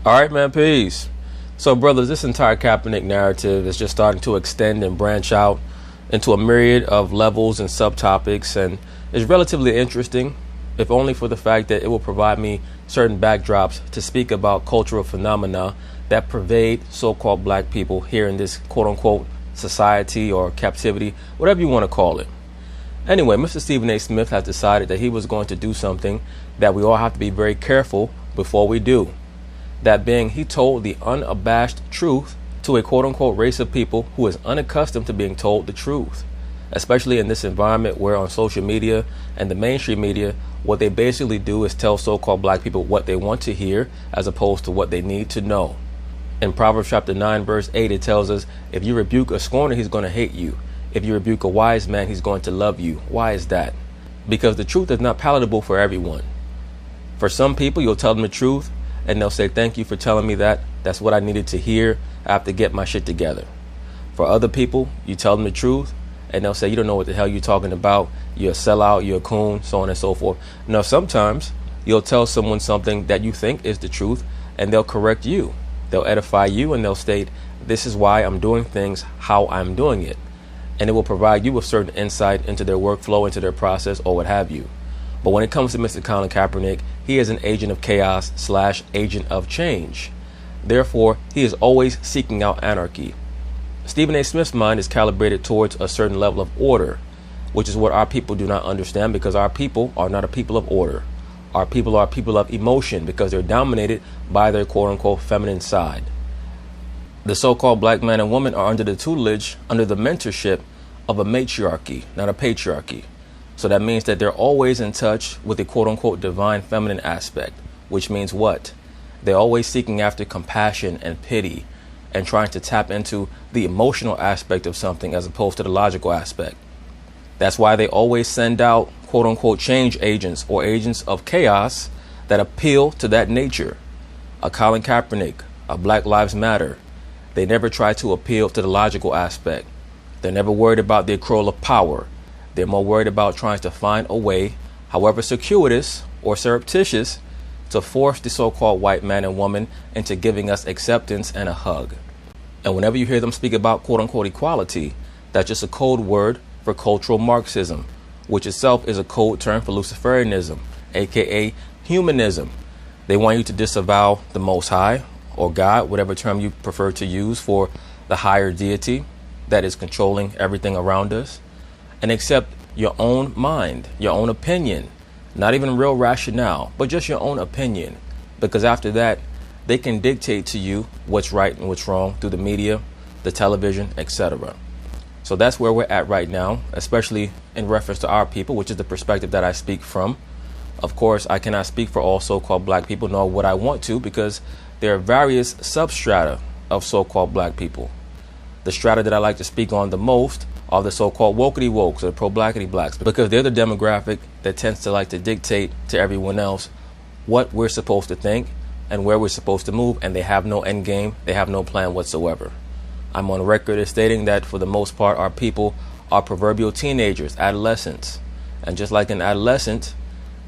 All right, man, peace. So, brothers, this entire Kaepernick narrative is just starting to extend and branch out into a myriad of levels and subtopics, and is relatively interesting, if only for the fact that it will provide me certain backdrops to speak about cultural phenomena that pervade so-called black people here in this quote-unquote society or captivity, whatever you want to call it. Anyway, Mr. Stephen A. Smith has decided that he was going to do something that we all have to be very careful before we do. That being, he told the unabashed truth to a quote-unquote race of people who is unaccustomed to being told the truth, especially in this environment where on social media and the mainstream media, what they basically do is tell so-called black people what they want to hear as opposed to what they need to know. In Proverbs chapter 9, verse 8, it tells us, if you rebuke a scorner, he's going to hate you. If you rebuke a wise man, he's going to love you. Why is that? Because the truth is not palatable for everyone. For some people, you'll tell them the truth, and they'll say, thank you for telling me that. That's what I needed to hear. I have to get my shit together. For other people, you tell them the truth, and they'll say, you don't know what the hell you're talking about. You're a sellout, you're a coon, so on and so forth. Now, sometimes you'll tell someone something that you think is the truth, and they'll correct you. They'll edify you, and they'll state, this is why I'm doing things how I'm doing it. And it will provide you with certain insight into their workflow, into their process, or what have you. But when it comes to Mr. Colin Kaepernick, he is an agent of chaos / agent of change. Therefore, he is always seeking out anarchy. Stephen A. Smith's mind is calibrated towards a certain level of order, which is what our people do not understand, because our people are not a people of order. Our people are people of emotion because they're dominated by their quote-unquote feminine side. The so-called black man and woman are under the tutelage, under the mentorship of a matriarchy, not a patriarchy. So that means that they're always in touch with the quote-unquote divine feminine aspect, which means what? They're always seeking after compassion and pity and trying to tap into the emotional aspect of something as opposed to the logical aspect. That's why they always send out quote-unquote change agents or agents of chaos that appeal to that nature. A Colin Kaepernick, a Black Lives Matter. They never try to appeal to the logical aspect. They're never worried about the accrual of power. They're more worried about trying to find a way, however circuitous or surreptitious, to force the so-called white man and woman into giving us acceptance and a hug. And whenever you hear them speak about quote-unquote equality, that's just a code word for cultural Marxism, which itself is a code term for Luciferianism, aka humanism. They want you to disavow the Most High, or God, whatever term you prefer to use for the higher deity that is controlling everything around us, and accept your own mind, your own opinion, not even real rationale, but just your own opinion. Because after that, they can dictate to you what's right and what's wrong through the media, the television, etc. So that's where we're at right now, especially in reference to our people, which is the perspective that I speak from. Of course, I cannot speak for all so-called black people, nor would I want to, because there are various substrata of so-called black people. The strata that I like to speak on the most are the so-called wokety wokes or pro-blackity blacks, because they're the demographic that tends to like to dictate to everyone else what we're supposed to think and where we're supposed to move, and they have no end game, they have no plan whatsoever. I'm on record as stating that for the most part our people are proverbial teenagers, adolescents, and just like an adolescent,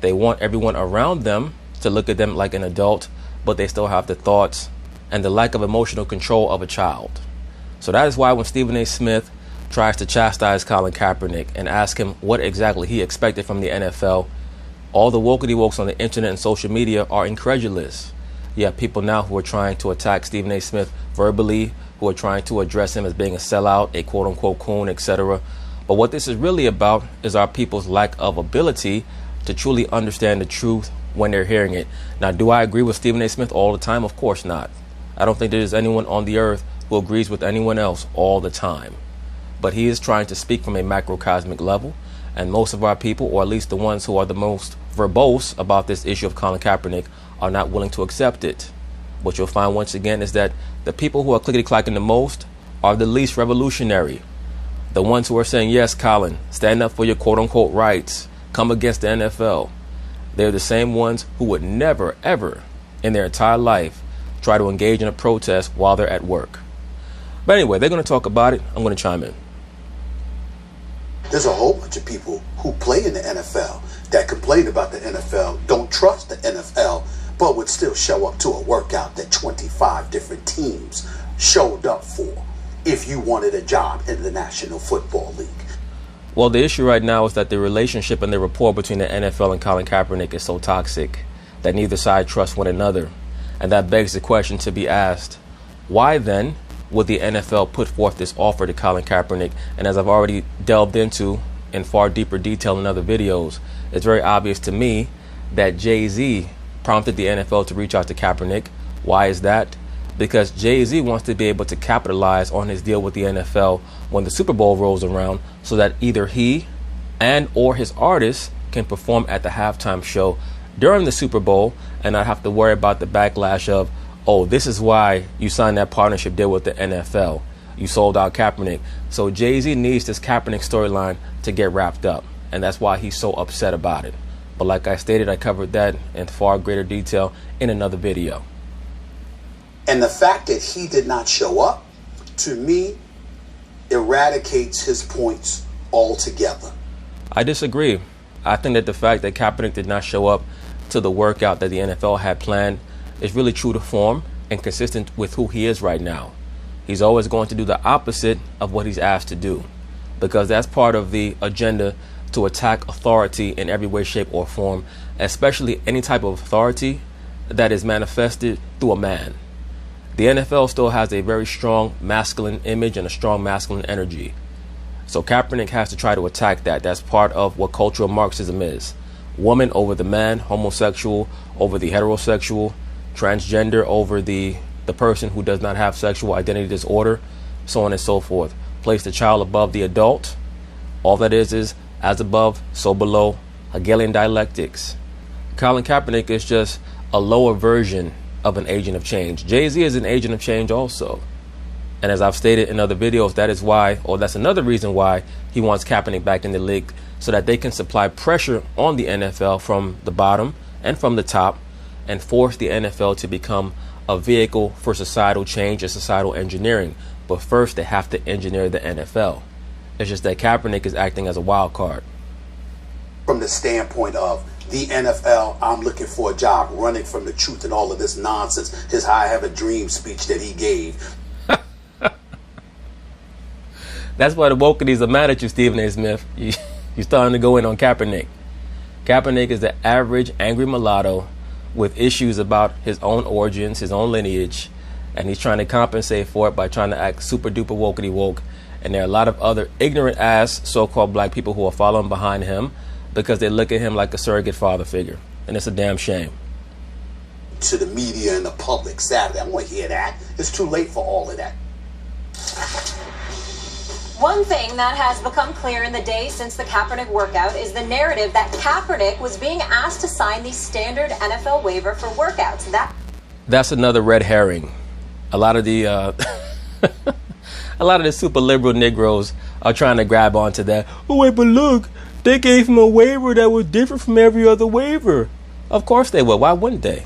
they want everyone around them to look at them like an adult, but they still have the thoughts and the lack of emotional control of a child. So that is why when Stephen A. Smith tries to chastise Colin Kaepernick and ask him what exactly he expected from the NFL, all the wokety wokes on the internet and social media are incredulous. You have people now who are trying to attack Stephen A. Smith verbally, who are trying to address him as being a sellout, a quote-unquote coon, etc. But what this is really about is our people's lack of ability to truly understand the truth when they're hearing it. Now, do I agree with Stephen A. Smith all the time? Of course not. I don't think there's anyone on the earth who agrees with anyone else all the time. But he is trying to speak from a macrocosmic level, and most of our people, or at least the ones who are the most verbose about this issue of Colin Kaepernick, are not willing to accept it. What you'll find once again is that the people who are clickety-clacking the most are the least revolutionary. The ones who are saying, yes, Colin, stand up for your quote-unquote rights, come against the NFL. They're the same ones who would never, ever in their entire life try to engage in a protest while they're at work. But anyway, they're going to talk about it. I'm going to chime in. There's a whole bunch of people who play in the NFL that complain about the NFL, don't trust the NFL, but would still show up to a workout that 25 different teams showed up for if you wanted a job in the National Football League? Well, the issue right now is that the relationship and the rapport between the NFL and Colin Kaepernick is so toxic that neither side trusts one another. And that begs the question to be asked, why then would the NFL put forth this offer to Colin Kaepernick? And as I've already delved into in far deeper detail in other videos, it's very obvious to me that Jay-Z prompted the NFL to reach out to Kaepernick. Why is that? Because Jay-Z wants to be able to capitalize on his deal with the NFL when the Super Bowl rolls around, so that either he and or his artists can perform at the halftime show during the Super Bowl and not have to worry about the backlash of, oh, this is why you signed that partnership deal with the NFL. You sold out Kaepernick. So Jay-Z needs this Kaepernick storyline to get wrapped up, and that's why he's so upset about it. But like I stated, I covered that in far greater detail in another video. And the fact that he did not show up, to me, eradicates his points altogether. I disagree. I think that the fact that Kaepernick did not show up to the workout that the NFL had planned is really true to form and consistent with who he is right now. He's always going to do the opposite of what he's asked to do, because that's part of the agenda to attack authority in every way, shape, or form, especially any type of authority that is manifested through a man. The NFL still has a very strong masculine image and a strong masculine energy. So Kaepernick has to try to attack that. That's part of what cultural Marxism is. Woman over the man, homosexual over the heterosexual, transgender over the person who does not have sexual identity disorder, so on and so forth. Place the child above the adult. All that is as above, so below. Hegelian dialectics. Colin Kaepernick is just a lower version of an agent of change. Jay-Z is an agent of change also. And as I've stated in other videos, that is why, or that's another reason why he wants Kaepernick back in the league, so that they can supply pressure on the NFL from the bottom and from the top and force the NFL to become a vehicle for societal change and societal engineering. But first, they have to engineer the NFL. It's just that Kaepernick is acting as a wild card. From the standpoint of the NFL, I'm looking for a job, running from the truth and all of this nonsense, his I have a dream speech that he gave. That's why the wokeities are mad at you, Stephen A. Smith. You're starting to go in on Kaepernick. Kaepernick is the average angry mulatto with issues about his own origins, his own lineage, and he's trying to compensate for it by trying to act super duper wokety woke. And there are a lot of other ignorant ass so-called black people who are following behind him because they look at him like a surrogate father figure. And it's a damn shame. To the media and the public Saturday, I don't want to hear that. It's too late for all of that. One thing that has become clear in the days since the Kaepernick workout is the narrative that Kaepernick was being asked to sign the standard NFL waiver for workouts. That's another red herring. A lot of the super liberal Negroes are trying to grab onto that. Oh wait, but look, they gave him a waiver that was different from every other waiver. Of course they would. Why wouldn't they?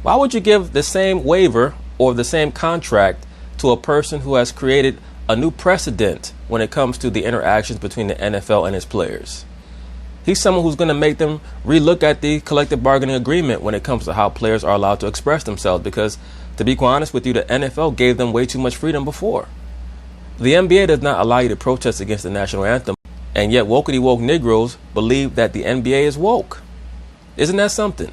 Why would you give the same waiver or the same contract to a person who has created a new precedent when it comes to the interactions between the NFL and its players? He's someone who's going to make them relook at the collective bargaining agreement when it comes to how players are allowed to express themselves, because to be quite honest with you, the NFL gave them way too much freedom before. The NBA does not allow you to protest against the national anthem, and yet wokety woke Negroes believe that the NBA is woke. Isn't that something?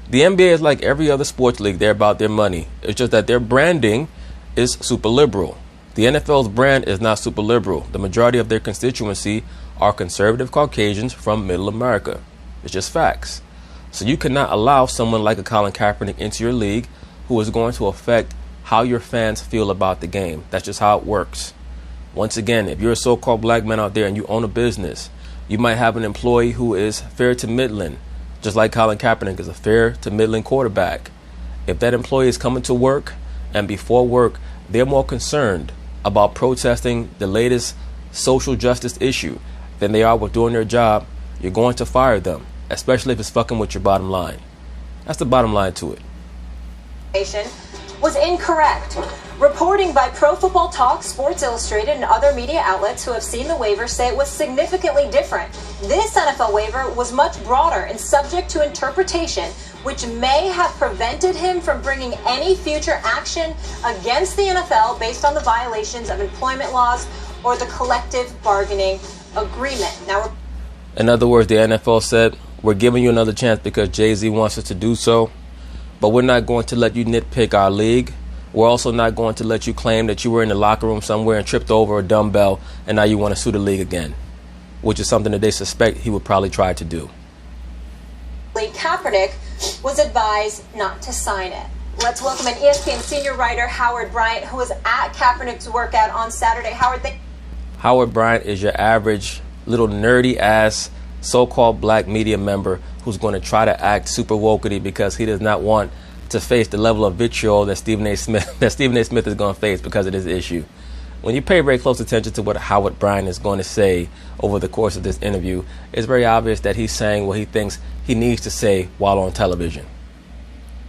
The NBA is like every other sports league. They're about their money. It's just that their branding is super liberal. The NFL's brand is not super liberal. The majority of their constituency are conservative Caucasians from middle America. It's just facts. So you cannot allow someone like a Colin Kaepernick into your league who is going to affect how your fans feel about the game. That's just how it works. Once again, if you're a so-called black man out there and you own a business, you might have an employee who is fair to middling, just like Colin Kaepernick is a fair to middling quarterback. If that employee is coming to work and before work, they're more concerned about protesting the latest social justice issue than they are with doing their job, you're going to fire them, especially if it's fucking with your bottom line. That's the bottom line to it. Was incorrect. Reporting by Pro Football Talk, Sports Illustrated, and other media outlets who have seen the waiver say it was significantly different. This NFL waiver was much broader and subject to interpretation, which may have prevented him from bringing any future action against the NFL based on the violations of employment laws or the collective bargaining agreement. Now, in other words, the NFL said, we're giving you another chance because Jay-Z wants us to do so, but we're not going to let you nitpick our league. We're also not going to let you claim that you were in the locker room somewhere and tripped over a dumbbell and now you want to sue the league again, which is something that they suspect he would probably try to do. Kaepernick was advised not to sign it. Let's welcome an ESPN senior writer, Howard Bryant, who was at Kaepernick's workout on Saturday. Howard Bryant is your average little nerdy-ass so-called black media member who's going to try to act super wokety because he does not want to face the level of vitriol that Stephen A. Smith is going to face because of this issue. When you pay very close attention to what Howard Bryant is going to say over the course of this interview, it's very obvious that he's saying what he thinks he needs to say while on television.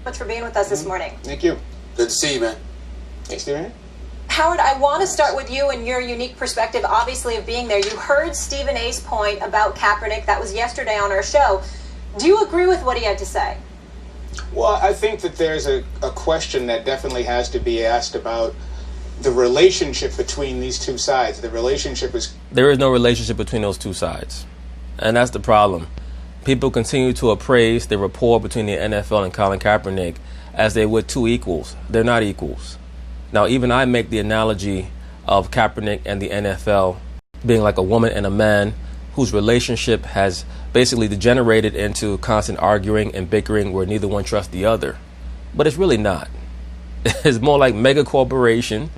Thanks for being with us this morning. Thank you. Good to see you, man. Thanks, Stephen. Howard, I want to start with you and your unique perspective, obviously, of being there. You heard Stephen A.'s point about Kaepernick. That was yesterday on our show. Do you agree with what he had to say? Well, I think that there's a question that definitely has to be asked about the relationship between these two sides. The relationship is... There is no relationship between those two sides. And that's the problem. People continue to appraise the rapport between the NFL and Colin Kaepernick as they would two equals. They're not equals. Now, even I make the analogy of Kaepernick and the NFL being like a woman and a man whose relationship has basically degenerated into constant arguing and bickering where neither one trusts the other. But it's really not. It's more like mega corporation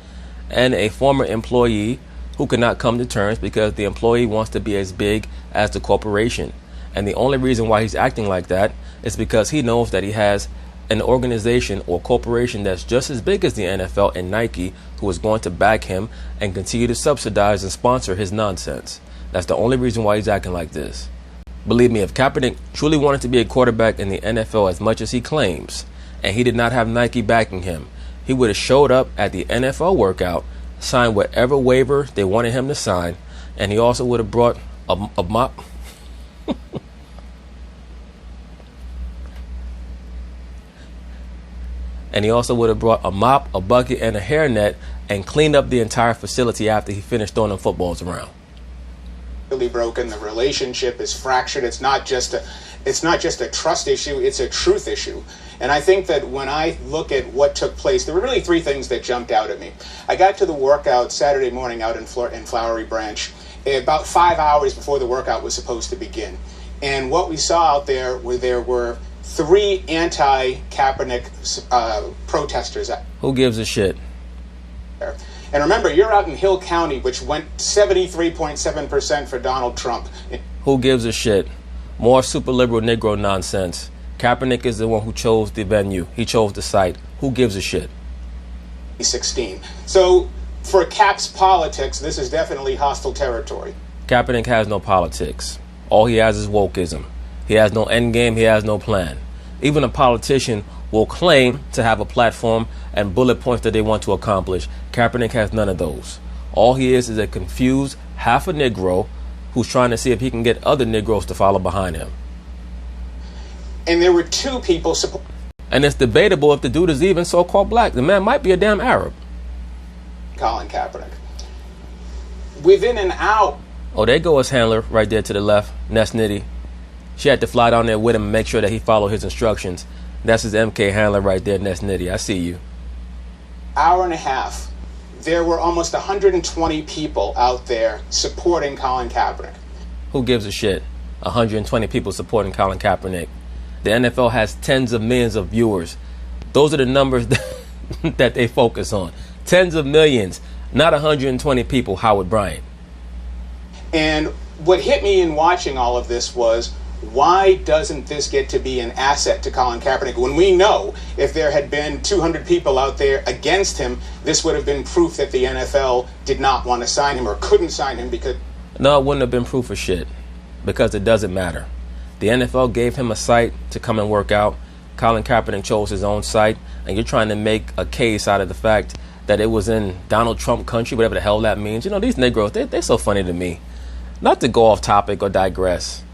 and a former employee who cannot come to terms because the employee wants to be as big as the corporation. And the only reason why he's acting like that is because he knows that he has an organization or corporation that's just as big as the NFL and Nike who is going to back him and continue to subsidize and sponsor his nonsense. That's the only reason why he's acting like this. Believe me, if Kaepernick truly wanted to be a quarterback in the NFL as much as he claims, and he did not have Nike backing him, he would have showed up at the NFL workout, signed whatever waiver they wanted him to sign, and he also would have brought a mop. And he also would have brought a mop, a bucket, and a hairnet and cleaned up the entire facility after he finished throwing them footballs around. Really broken. The relationship is fractured. It's not just a trust issue. It's a truth issue. And I think that when I look at what took place, there were really three things that jumped out at me. I got to the workout Saturday morning out in Flowery Branch about 5 hours before the workout was supposed to begin. And what we saw out there were three anti-Kaepernick protesters. Who gives a shit? And remember, you're out in Hill County, which went 73.7% for Donald Trump. Who gives a shit? More super liberal Negro nonsense. Kaepernick is the one who chose the venue. He chose the site. Who gives a shit? 16. So for Cap's politics, this is definitely hostile territory. Kaepernick has no politics. All he has is wokeism. He has no end game. He has no plan. Even a politician will claim to have a platform and bullet points that they want to accomplish. Kaepernick has none of those. All he is a confused half a Negro who's trying to see if he can get other Negroes to follow behind him. And there were two people and it's debatable if the dude is even so-called black. The man might be a damn Arab. Colin Kaepernick. Within an hour. Oh, there go his handler right there to the left, Ness Nitty. She had to fly down there with him and make sure that he followed his instructions. That's his MK handler right there, Ness Nitty. I see you. Hour and a half. There were almost 120 people out there supporting Colin Kaepernick. Who gives a shit? 120 people supporting Colin Kaepernick. The NFL has tens of millions of viewers. Those are the numbers that they focus on. Tens of millions, not 120 people, Howard Bryant. And what hit me in watching all of this was, why doesn't this get to be an asset to Colin Kaepernick? When we know if there had been 200 people out there against him, this would have been proof that the NFL did not want to sign him or couldn't sign him because... No, it wouldn't have been proof of shit because it doesn't matter. The NFL gave him a site to come and work out. Colin Kaepernick chose his own site, and you're trying to make a case out of the fact that it was in Donald Trump country, whatever the hell that means. You know, these Negroes, they're so funny to me. Not to go off topic or digress,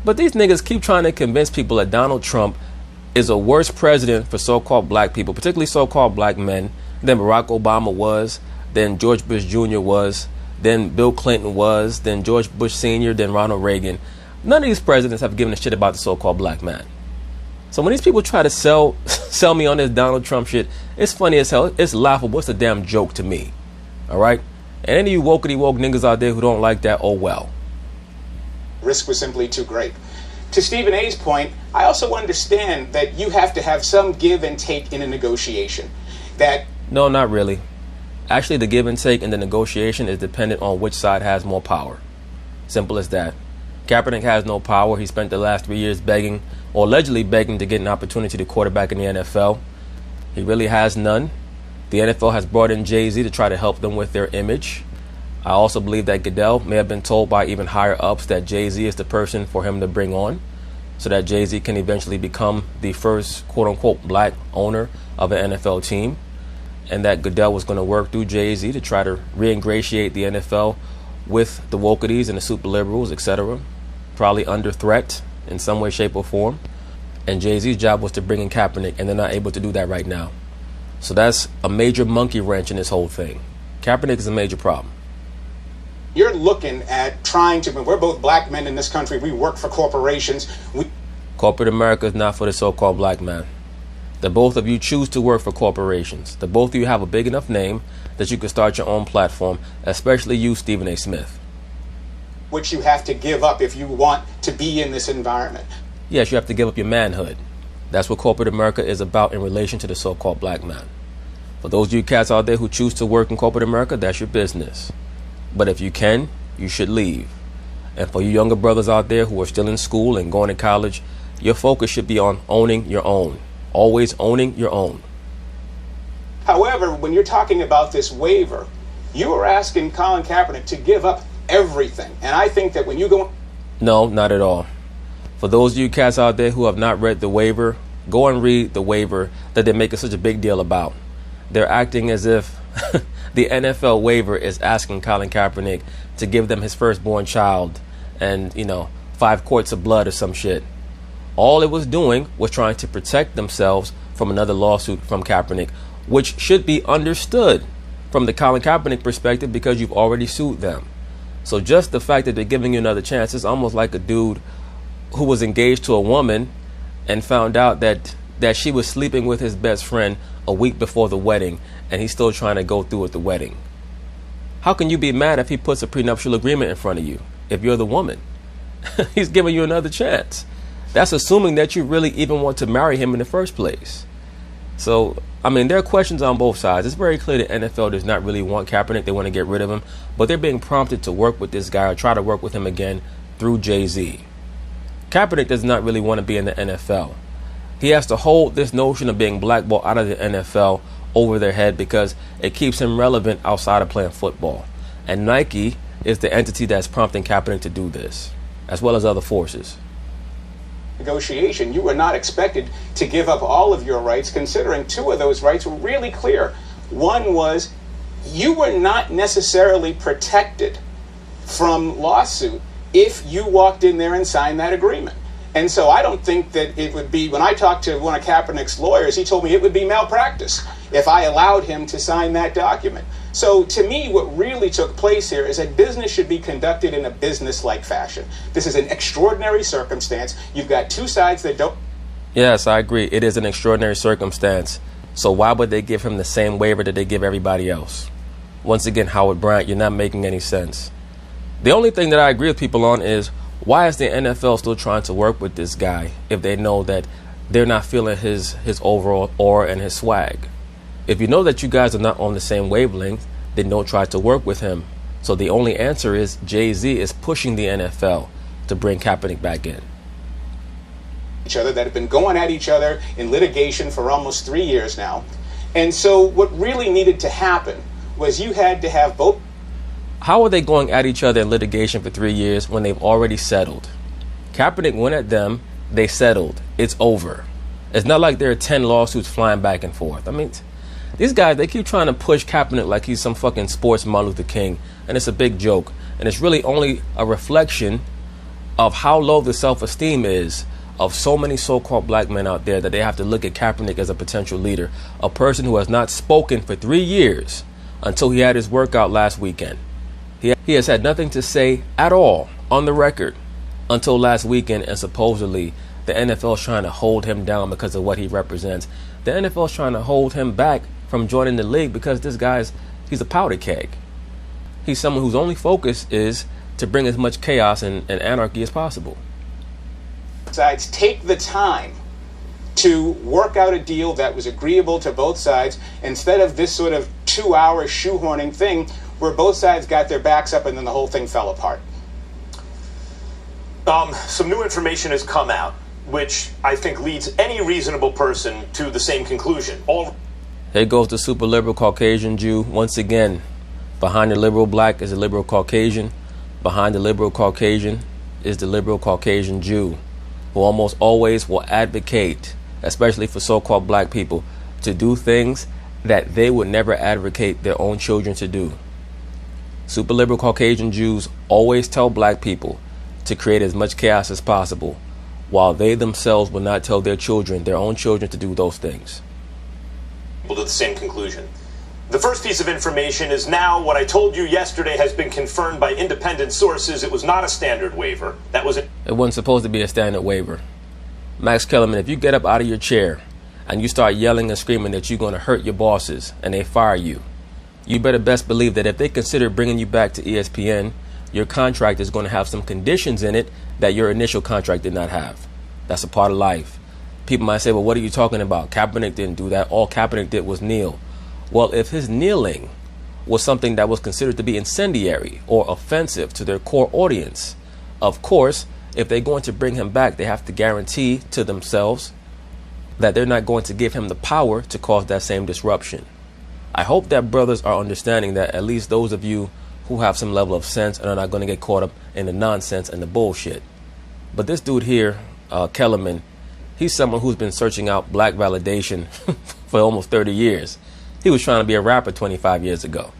but these niggas keep trying to convince people that Donald Trump is a worse president for so-called black people, particularly so-called black men, than Barack Obama was, than George Bush Jr. was, than Bill Clinton was, than George Bush Sr., than Ronald Reagan. None of these presidents have given a shit about the so-called black man. So when these people try to sell me on this Donald Trump shit, it's funny as hell. It's laughable. It's a damn joke to me. All right? And any of you wokety woke niggas out there who don't like that, oh well. Risk was simply too great. To Stephen A's point, I also understand that you have to have some give and take in a negotiation. No, not really. Actually, the give and take in the negotiation is dependent on which side has more power. Simple as that. Kaepernick has no power. He spent the last 3 years begging, or allegedly begging, to get an opportunity to quarterback in the NFL. He really has none. The NFL has brought in Jay-Z to try to help them with their image. I also believe that Goodell may have been told by even higher ups that Jay-Z is the person for him to bring on, so that Jay-Z can eventually become the first quote-unquote black owner of an NFL team, and that Goodell was going to work through Jay-Z to try to re-ingratiate the NFL with the woketies and the super liberals, etc., probably under threat in some way, shape, or form. And Jay-Z's job was to bring in Kaepernick, and they're not able to do that right now. So that's a major monkey wrench in this whole thing. Kaepernick is a major problem. You're looking at trying to, we're both black men in this country, we work for corporations. Corporate America is not for the so-called black man. The both of you choose to work for corporations. The both of you have a big enough name that you can start your own platform, especially you, Stephen A. Smith. Which you have to give up if you want to be in this environment. Yes, you have to give up your manhood. That's what corporate America is about in relation to the so-called black man. For those of you cats out there who choose to work in corporate America, that's your business. But if you can, you should leave. And for you younger brothers out there who are still in school and going to college, your focus should be on owning your own. Always owning your own. However, when you're talking about this waiver, you are asking Colin Kaepernick to give up everything. And I think that when you go... No, not at all. For those of you cats out there who have not read the waiver, go and read the waiver that they're making such a big deal about. They're acting as if the NFL waiver is asking Colin Kaepernick to give them his firstborn child and, 5 quarts of blood or some shit. All it was doing was trying to protect themselves from another lawsuit from Kaepernick, which should be understood from the Colin Kaepernick perspective because you've already sued them. So just the fact that they're giving you another chance is almost like a dude who was engaged to a woman and found out that she was sleeping with his best friend a week before the wedding, and he's still trying to go through with the wedding. How can you be mad if he puts a prenuptial agreement in front of you if you're the woman? He's giving you another chance. That's assuming that you really even want to marry him in the first place. So, there are questions on both sides. It's very clear the NFL does not really want Kaepernick. They want to get rid of him. But they're being prompted to work with this guy or try to work with him again through Jay-Z. Kaepernick does not really want to be in the NFL. He has to hold this notion of being blackballed out of the NFL over their head because it keeps him relevant outside of playing football. And Nike is the entity that's prompting Kaepernick to do this, as well as other forces. Negotiation, you were not expected to give up all of your rights, considering 2 of those rights were really clear. One was you were not necessarily protected from lawsuit if you walked in there and signed that agreement. And so I don't think that it would be, when I talked to one of Kaepernick's lawyers, he told me it would be malpractice if I allowed him to sign that document. So to me, what really took place here is that business should be conducted in a business-like fashion. This is an extraordinary circumstance. You've got 2 sides that don't... Yes, I agree. It is an extraordinary circumstance. So why would they give him the same waiver that they give everybody else? Once again, Howard Bryant, you're not making any sense. The only thing that I agree with people on is, why is the NFL still trying to work with this guy if they know that they're not feeling his overall aura and his swag? If you know that you guys are not on the same wavelength, then don't try to work with him. So the only answer is Jay-Z is pushing the NFL to bring Kaepernick back in. Each other that have been going at each other in litigation for almost 3 years now. And so what really needed to happen was you had to have both. How are they going at each other in litigation for 3 years when they've already settled? Kaepernick went at them, they settled. It's over. It's not like there are 10 lawsuits flying back and forth. These guys, they keep trying to push Kaepernick like he's some fucking sports Martin Luther King, and it's a big joke. And it's really only a reflection of how low the self-esteem is of so many so-called black men out there that they have to look at Kaepernick as a potential leader, a person who has not spoken for 3 years until he had his workout last weekend. He has had nothing to say at all on the record until last weekend, and supposedly the NFL is trying to hold him down because of what he represents. The NFL is trying to hold him back from joining the league because this he's a powder keg. He's someone whose only focus is to bring as much chaos and anarchy as possible. Sides take the time to work out a deal that was agreeable to both sides instead of this sort of 2-hour shoehorning thing where both sides got their backs up and then the whole thing fell apart. Some new information has come out, which I think leads any reasonable person to the same conclusion. Here goes the super liberal Caucasian Jew. Once again, behind the liberal black is a liberal Caucasian. Behind the liberal Caucasian is the liberal Caucasian Jew, who almost always will advocate, especially for so-called black people, to do things that they would never advocate their own children to do. Super liberal Caucasian Jews always tell black people to create as much chaos as possible, while they themselves will not tell their own children, to do those things. To the same conclusion. The first piece of information is now what I told you yesterday has been confirmed by independent sources. It was not a standard waiver. It wasn't supposed to be a standard waiver. Max Kellerman, if you get up out of your chair and you start yelling and screaming that you're going to hurt your bosses and they fire you, you better best believe that if they consider bringing you back to ESPN, your contract is going to have some conditions in it that your initial contract did not have. That's a part of life. People might say, well, what are you talking about? Kaepernick didn't do that. All Kaepernick did was kneel. Well, if his kneeling was something that was considered to be incendiary or offensive to their core audience, of course, if they're going to bring him back, they have to guarantee to themselves that they're not going to give him the power to cause that same disruption. I hope that brothers are understanding that, at least those of you who have some level of sense and are not going to get caught up in the nonsense and the bullshit. But this dude here, Kellerman, he's someone who's been searching out black validation for almost 30 years. He was trying to be a rapper 25 years ago.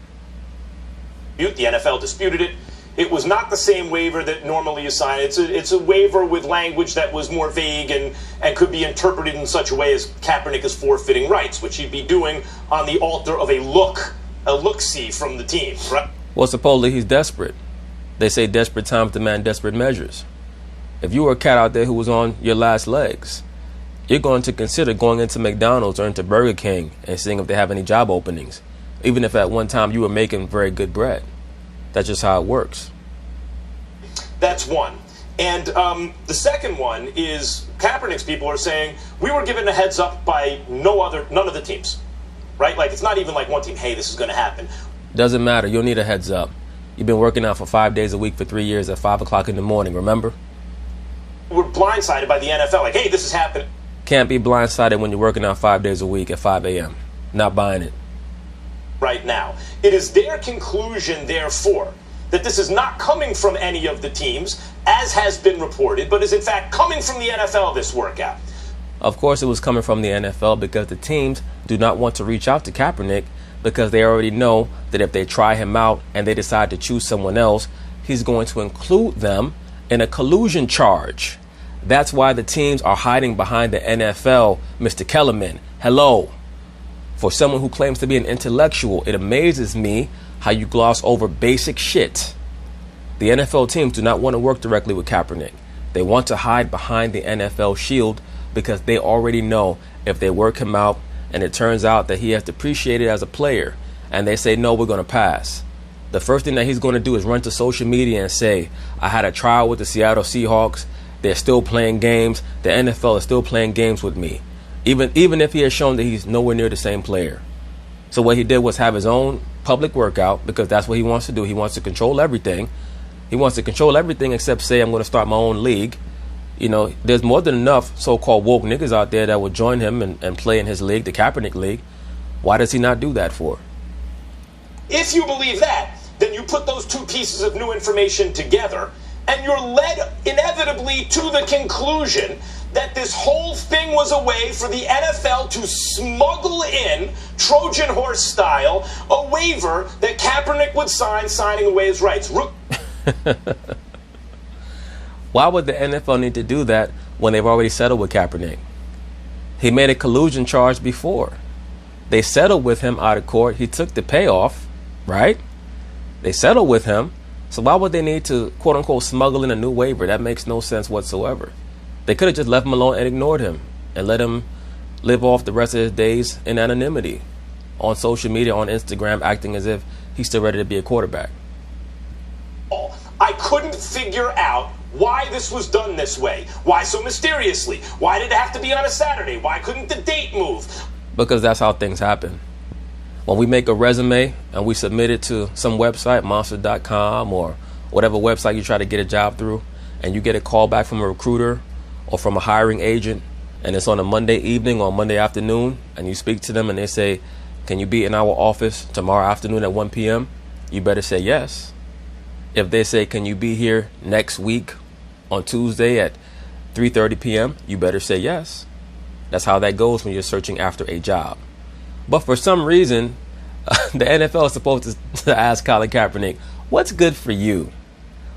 The NFL disputed it. It was not the same waiver that normally is signed. It's a waiver with language that was more vague and could be interpreted in such a way as Kaepernick is forfeiting rights, which he'd be doing on the altar of a look-see from the team, right? Well, supposedly he's desperate. They say desperate times demand desperate measures. If you were a cat out there who was on your last legs, you're going to consider going into McDonald's or into Burger King and seeing if they have any job openings, even if at one time you were making very good bread. That's just how it works. That's one. And the second one is Kaepernick's people are saying, we were given a heads up by none of the teams, right? Like, it's not even like one team, hey, this is going to happen. Doesn't matter. You'll need a heads up. You've been working out for 5 days a week for 3 years at 5 o'clock in the morning, remember? We're blindsided by the NFL, like, hey, this is happening. Can't be blindsided when you're working out 5 days a week at 5 a.m. Not buying it. Right now. It is their conclusion, therefore, that this is not coming from any of the teams, as has been reported, but is in fact coming from the NFL, this workout. Of course it was coming from the NFL because the teams do not want to reach out to Kaepernick because they already know that if they try him out and they decide to choose someone else, he's going to include them in a collusion charge. That's why the teams are hiding behind the NFL, Mr. Kellerman. Hello. For someone who claims to be an intellectual, it amazes me how you gloss over basic shit. The NFL teams do not want to work directly with Kaepernick. They want to hide behind the NFL shield because they already know if they work him out and it turns out that he has depreciated as a player and they say, no, we're going to pass, the first thing that he's going to do is run to social media and say, I had a trial with the Seattle Seahawks. They're still playing games. The NFL is still playing games with me. Even if he has shown that he's nowhere near the same player. So what he did was have his own public workout because that's what he wants to do. He wants to control everything. He wants to control everything except say, I'm going to start my own league. You know, there's more than enough so-called woke niggas out there that will join him and play in his league, the Kaepernick League. Why does he not do that for? If you believe that, then you put those two pieces of new information together and you're led inevitably to the conclusion that this whole thing was a way for the NFL to smuggle in, Trojan horse style, a waiver that Kaepernick would sign, signing away his rights. Why would the NFL need to do that when they've already settled with Kaepernick? He made a collusion charge before. They settled with him out of court. He took the payoff, right? They settled with him. So why would they need to, quote unquote, smuggle in a new waiver? That makes no sense whatsoever. They could have just left him alone and ignored him and let him live off the rest of his days in anonymity on social media, on Instagram, acting as if he's still ready to be a quarterback. I couldn't figure out why this was done this way. Why so mysteriously? Why did it have to be on a Saturday? Why couldn't the date move? Because that's how things happen. When we make a resume and we submit it to some website, monster.com or whatever website you try to get a job through, and you get a call back from a recruiter or from a hiring agent, and it's on a Monday evening or Monday afternoon, and you speak to them and they say, can you be in our office tomorrow afternoon at 1 p.m.? You better say yes. If they say, can you be here next week on Tuesday at 3:30 p.m., you better say yes. That's how that goes when you're searching after a job. But for some reason, the NFL is supposed to ask Colin Kaepernick, what's good for you?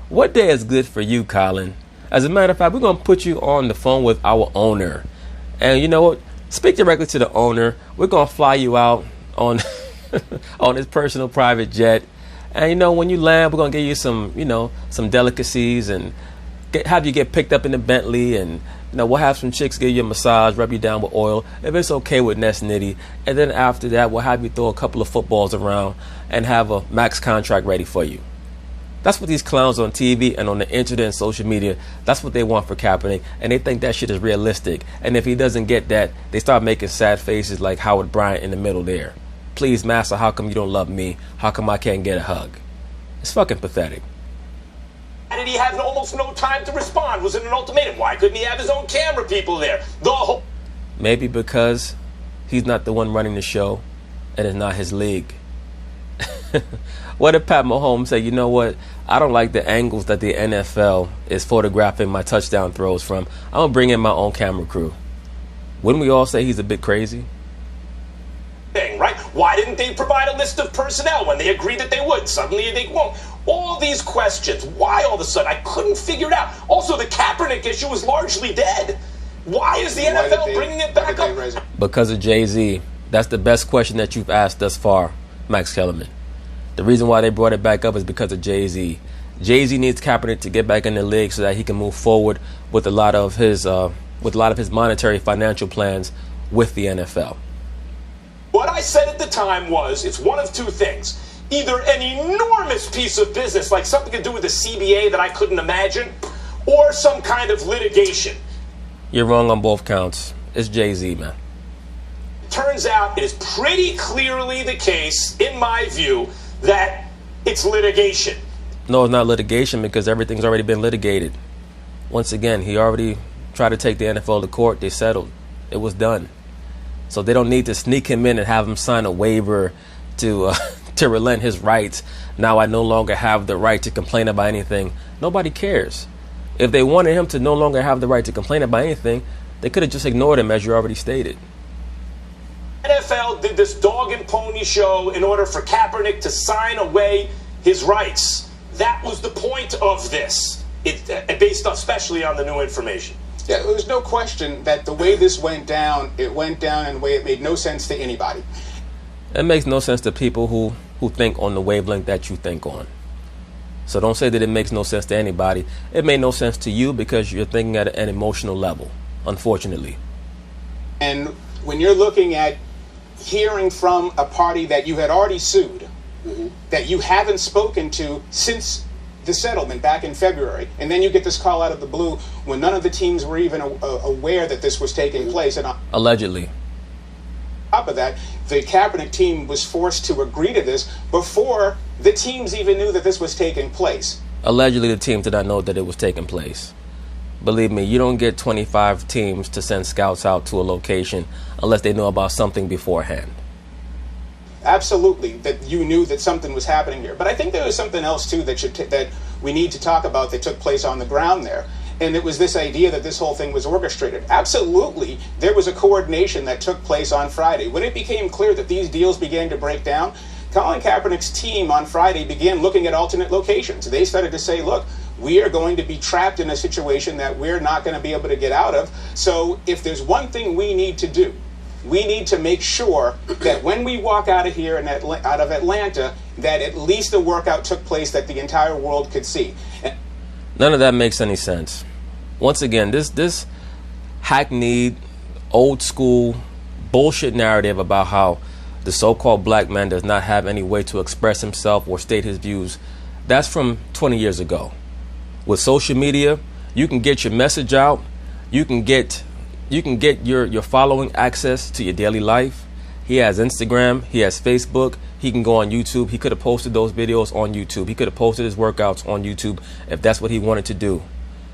What day is good for you, Colin? As a matter of fact, we're going to put you on the phone with our owner. And you know what? Speak directly to the owner. We're going to fly you out on on his personal private jet. And, you know, when you land, we're going to give you some, you know, some delicacies and have you get picked up in the Bentley. And, you know, we'll have some chicks give you a massage, rub you down with oil, if it's okay with Ness Nitty. And then after that, we'll have you throw a couple of footballs around and have a max contract ready for you. That's what these clowns on TV and on the internet and social media, that's what they want for Kaepernick. And they think that shit is realistic. And if he doesn't get that, they start making sad faces like Howard Bryant in the middle there. Please, master, how come you don't love me? How come I can't get a hug? It's fucking pathetic. Why did he have almost no time to respond? Was it an ultimatum? Why couldn't he have his own camera people there? Maybe because he's not the one running the show and it's not his league. What if Pat Mahomes say, you know what? I don't like the angles that the NFL is photographing my touchdown throws from. I'm going to bring in my own camera crew. Wouldn't we all say he's a bit crazy? Right? Why didn't they provide a list of personnel when they agreed that they would? Suddenly they won't. All these questions. Why all of a sudden? I couldn't figure it out. Also, the Kaepernick issue is largely dead. Why is the NFL bringing it back up? Because of Jay-Z. That's the best question that you've asked thus far, Max Kellerman. The reason why they brought it back up is because of Jay-Z. Jay-Z needs Kaepernick to get back in the league so that he can move forward with a lot of his monetary financial plans with the NFL. What I said at the time was, it's one of two things. Either an enormous piece of business, like something to do with the CBA that I couldn't imagine, or some kind of litigation. You're wrong on both counts. It's Jay-Z, man. Turns out it is pretty clearly the case, in my view, that it's litigation. No, it's not litigation because everything's already been litigated. Once again, he already tried to take the NFL to court. They settled. It was done. So they don't need to sneak him in and have him sign a waiver to relent his rights. Now I no longer have the right to complain about anything. Nobody cares. If they wanted him to no longer have the right to complain about anything, they could have just ignored him, as you already stated. NFL did this dog and pony show in order for Kaepernick to sign away his rights. That was the point of this, based especially on the new information. Yeah, there was no question that the way this went down in a way it made no sense to anybody. It makes no sense to people who think on the wavelength that you think on. So don't say that it makes no sense to anybody. It made no sense to you because you're thinking at an emotional level, unfortunately. And when you're looking at hearing from a party that you had already sued, that you haven't spoken to since the settlement back in February, and then you get this call out of the blue when none of the teams were even aware that this was taking place. And allegedly. On top of that, the Kaepernick team was forced to agree to this before the teams even knew that this was taking place. Allegedly, the team did not know that it was taking place. Believe me, you don't get 25 teams to send scouts out to a location unless they know about something beforehand. Absolutely, that you knew that something was happening here. But I think there was something else, too, that we need to talk about that took place on the ground there. And it was this idea that this whole thing was orchestrated. Absolutely, there was a coordination that took place on Friday. When it became clear that these deals began to break down, Colin Kaepernick's team on Friday began looking at alternate locations. They started to say, look, we are going to be trapped in a situation that we're not going to be able to get out of. So if there's one thing we need to do, we need to make sure that when we walk out of here and out of Atlanta, that at least a workout took place that the entire world could see. None of that makes any sense. Once again, this hackneyed, old school bullshit narrative about how the so-called black man does not have any way to express himself or state his views, that's from 20 years ago. With social media, you can get your message out. You can get your following access to your daily life. He has Instagram. He has Facebook. He can go on YouTube. He could have posted those videos on YouTube. He could have posted his workouts on YouTube if that's what he wanted to do.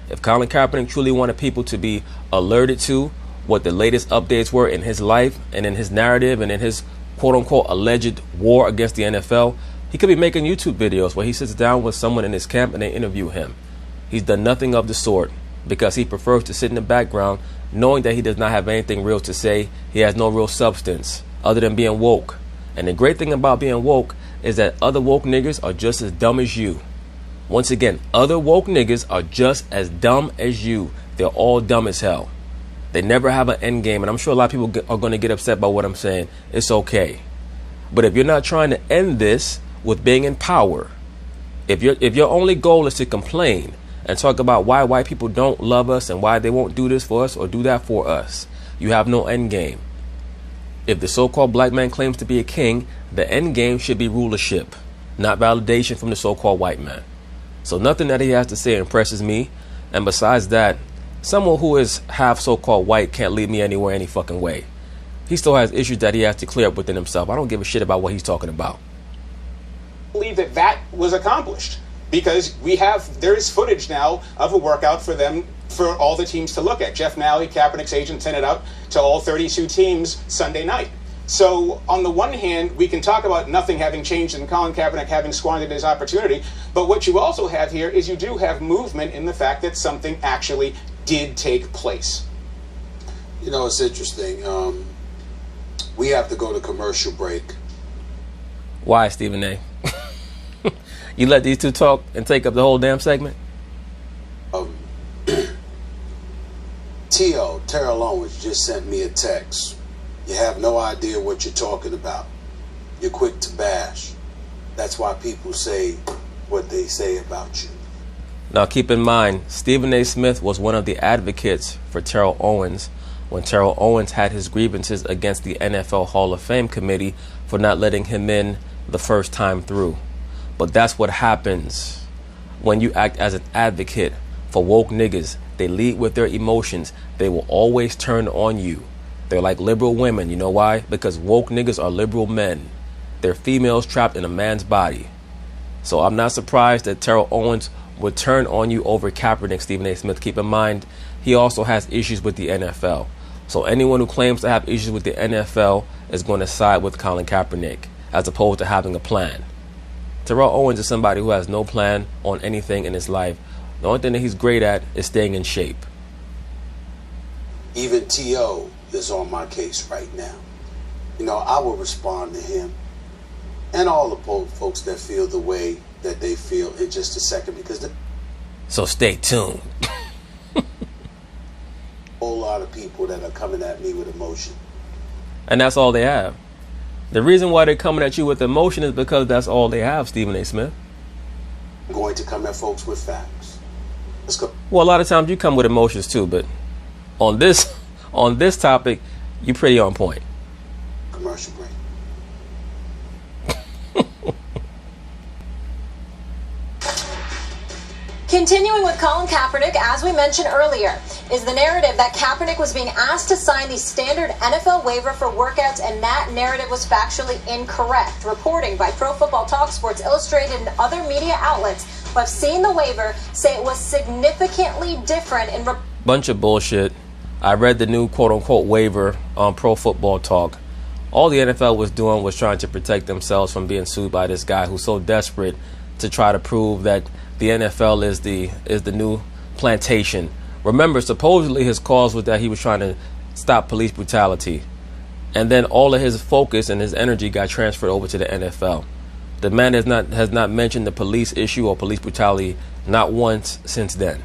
If Colin Kaepernick truly wanted people to be alerted to what the latest updates were in his life and in his narrative and in his quote-unquote alleged war against the NFL, he could be making YouTube videos where he sits down with someone in his camp and they interview him. He's done nothing of the sort because he prefers to sit in the background knowing that he does not have anything real to say. He has no real substance other than being woke. And the great thing about being woke is that other woke niggas are just as dumb as you. Once again, other woke niggas are just as dumb as you. They're all dumb as hell. They never have an end game, and I'm sure a lot of people are going to get upset by what I'm saying. It's okay. But if you're not trying to end this with being in power, if your only goal is to complain and talk about why white people don't love us and why they won't do this for us or do that for us, you have no end game. If the so-called black man claims to be a king, the end game should be rulership, not validation from the so-called white man. So nothing that he has to say impresses me. And besides that, someone who is half so-called white can't lead me anywhere any fucking way. He still has issues that he has to clear up within himself. I don't give a shit about what he's talking about. I believe that was accomplished because there is footage now of a workout for all the teams to look at. Jeff Nally, Kaepernick's agent, sent it out to all 32 teams Sunday night. So on the one hand, we can talk about nothing having changed and Colin Kaepernick having squandered his opportunity. But what you also have here is you do have movement in the fact that something actually did take place. You know, it's interesting. We have to go to commercial break. Why, Stephen A? You let these two talk and take up the whole damn segment? T.O., Terrell Owens, just sent me a text. You have no idea what you're talking about. You're quick to bash. That's why people say what they say about you. Now keep in mind, Stephen A. Smith was one of the advocates for Terrell Owens when Terrell Owens had his grievances against the NFL Hall of Fame committee for not letting him in the first time through. But that's what happens when you act as an advocate for woke niggas. They lead with their emotions. They will always turn on you. They're like liberal women. You know why? Because woke niggas are liberal men. They're females trapped in a man's body. So I'm not surprised that Terrell Owens would turn on you over Kaepernick, Stephen A. Smith. Keep in mind, he also has issues with the NFL. So anyone who claims to have issues with the NFL is going to side with Colin Kaepernick as opposed to having a plan. Terrell Owens is somebody who has no plan on anything in his life. The only thing that he's great at is staying in shape. Even T.O. is on my case right now. You know, I will respond to him and all the folks that feel the way that they feel in just a second, because so stay tuned. A whole lot of people that are coming at me with emotion. And that's all they have. The reason why they're coming at you with emotion is because that's all they have, Stephen A. Smith. I'm going to come at folks with facts. Let's go. Well, a lot of times you come with emotions too, but on this topic, you're pretty on point. Commercial break. Continuing with Colin Kaepernick, as we mentioned earlier, is the narrative that Kaepernick was being asked to sign the standard NFL waiver for workouts, and that narrative was factually incorrect. Reporting by Pro Football Talk, Sports Illustrated, and other media outlets who have seen the waiver say it was significantly different in... Bunch of bullshit. I read the new quote-unquote waiver on Pro Football Talk. All the NFL was doing was trying to protect themselves from being sued by this guy who's so desperate to try to prove that the NFL is the new plantation. Remember, supposedly his cause was that he was trying to stop police brutality. And then all of his focus and his energy got transferred over to the NFL. The man has not mentioned the police issue or police brutality not once since then.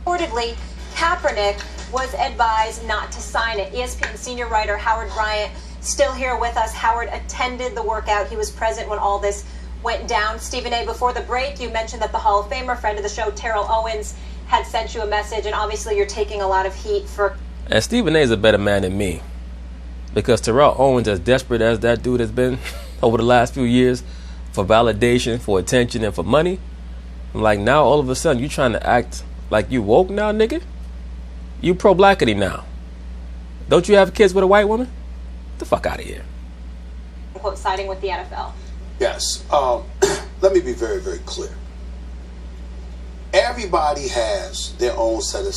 Reportedly, Kaepernick was advised not to sign it. ESPN senior writer Howard Bryant still here with us. Howard attended the workout. He was present when all this went down. Stephen A., before the break, you mentioned that the Hall of Famer, friend of the show, Terrell Owens, had sent you a message, and obviously you're taking a lot of heat for... And Stephen A. is a better man than me, because Terrell Owens, as desperate as that dude has been over the last few years for validation, for attention, and for money, I'm like, now all of a sudden you trying to act like you woke now, nigga? You pro-blackity now. Don't you have kids with a white woman? Get the fuck out of here. Quote, siding with the NFL. Yes. Let me be very, very clear. Everybody has their own set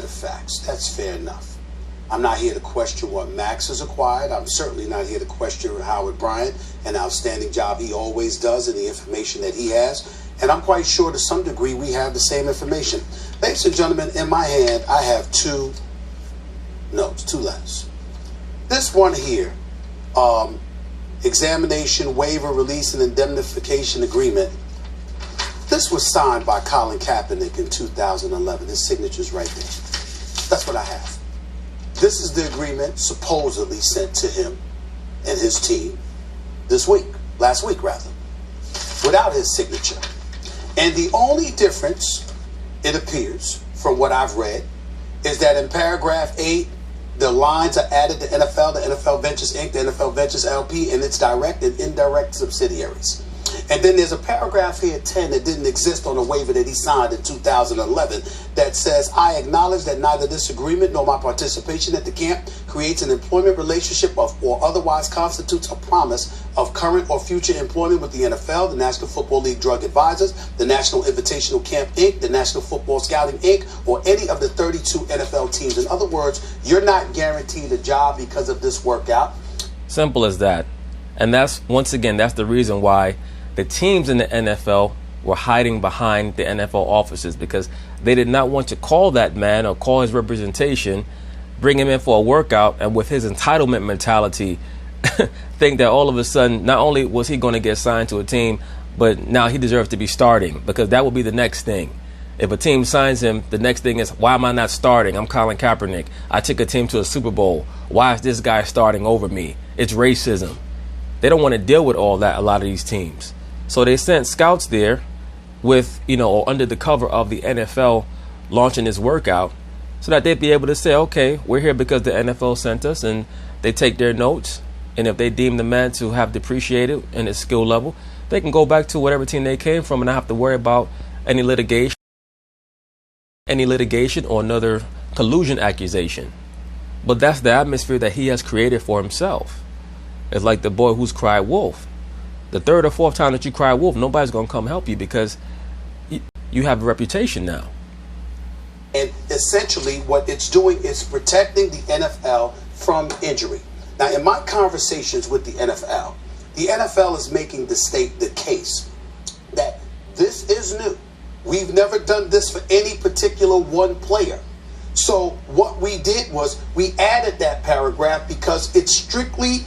of facts. That's fair enough. I'm not here to question what Max has acquired. I'm certainly not here to question Howard Bryant, an outstanding job he always does, and the information that he has. And I'm quite sure to some degree we have the same information. Ladies and gentlemen, in my hand, I have two notes, two letters. This one here, examination, waiver, release, and indemnification agreement. This was signed by Colin Kaepernick in 2011. His signature's right there. That's what I have. This is the agreement supposedly sent to him and his team last week, without his signature. And the only difference, it appears, from what I've read, is that in paragraph 8, the lines are added to NFL, the NFL Ventures Inc., the NFL Ventures LP, and its direct and indirect subsidiaries. And then there's a paragraph here, 10, that didn't exist on a waiver that he signed in 2011 that says, I acknowledge that neither this agreement nor my participation at the camp creates an employment relationship or otherwise constitutes a promise of current or future employment with the NFL, the National Football League Drug Advisors, the National Invitational Camp Inc., the National Football Scouting Inc., or any of the 32 NFL teams. In other words, you're not guaranteed a job because of this workout. Simple as that. And that's, once again, that's the reason why the teams in the NFL were hiding behind the NFL offices, because they did not want to call that man or call his representation, bring him in for a workout, and with his entitlement mentality, think that all of a sudden, not only was he going to get signed to a team, but now he deserves to be starting, because that will be the next thing. If a team signs him, the next thing is, why am I not starting? I'm Colin Kaepernick. I took a team to a Super Bowl. Why is this guy starting over me? It's racism. They don't want to deal with all that, a lot of these teams. So they sent scouts there with, or under the cover of the NFL launching this workout, so that they'd be able to say, okay, we're here because the NFL sent us, and they take their notes. And if they deem the man to have depreciated in his skill level, they can go back to whatever team they came from and not have to worry about any litigation or another collusion accusation. But that's the atmosphere that he has created for himself. It's like the boy who's cried wolf. The third or fourth time that you cry wolf, nobody's going to come help you, because you have a reputation now. And essentially what it's doing is protecting the NFL from injury. Now, in my conversations with the NFL is making the case that this is new. We've never done this for any particular one player. So what we did was we added that paragraph because it's strictly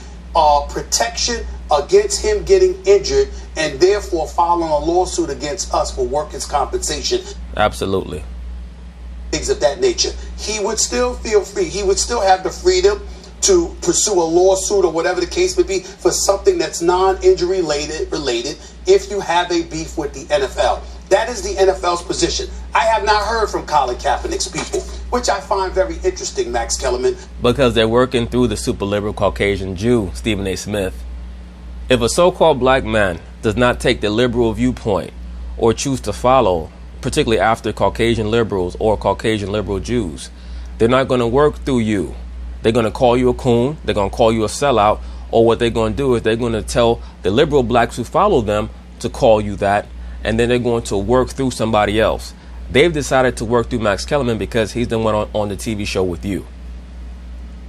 protection against him getting injured, and therefore filing a lawsuit against us for workers' compensation. Absolutely. Things of that nature. He would still feel free. He would still have the freedom to pursue a lawsuit or whatever the case may be for something that's non-injury related if you have a beef with the NFL. That is the NFL's position. I have not heard from Colin Kaepernick's people, which I find very interesting, Max Kellerman. Because they're working through the super liberal Caucasian Jew, Stephen A. Smith. If a so-called black man does not take the liberal viewpoint or choose to follow, particularly after Caucasian liberals or Caucasian liberal Jews, they're not going to work through you. They're going to call you a coon. They're going to call you a sellout. Or what they're going to do is they're going to tell the liberal blacks who follow them to call you that. And then they're going to work through somebody else. They've decided to work through Max Kellerman because he's the one on the TV show with you.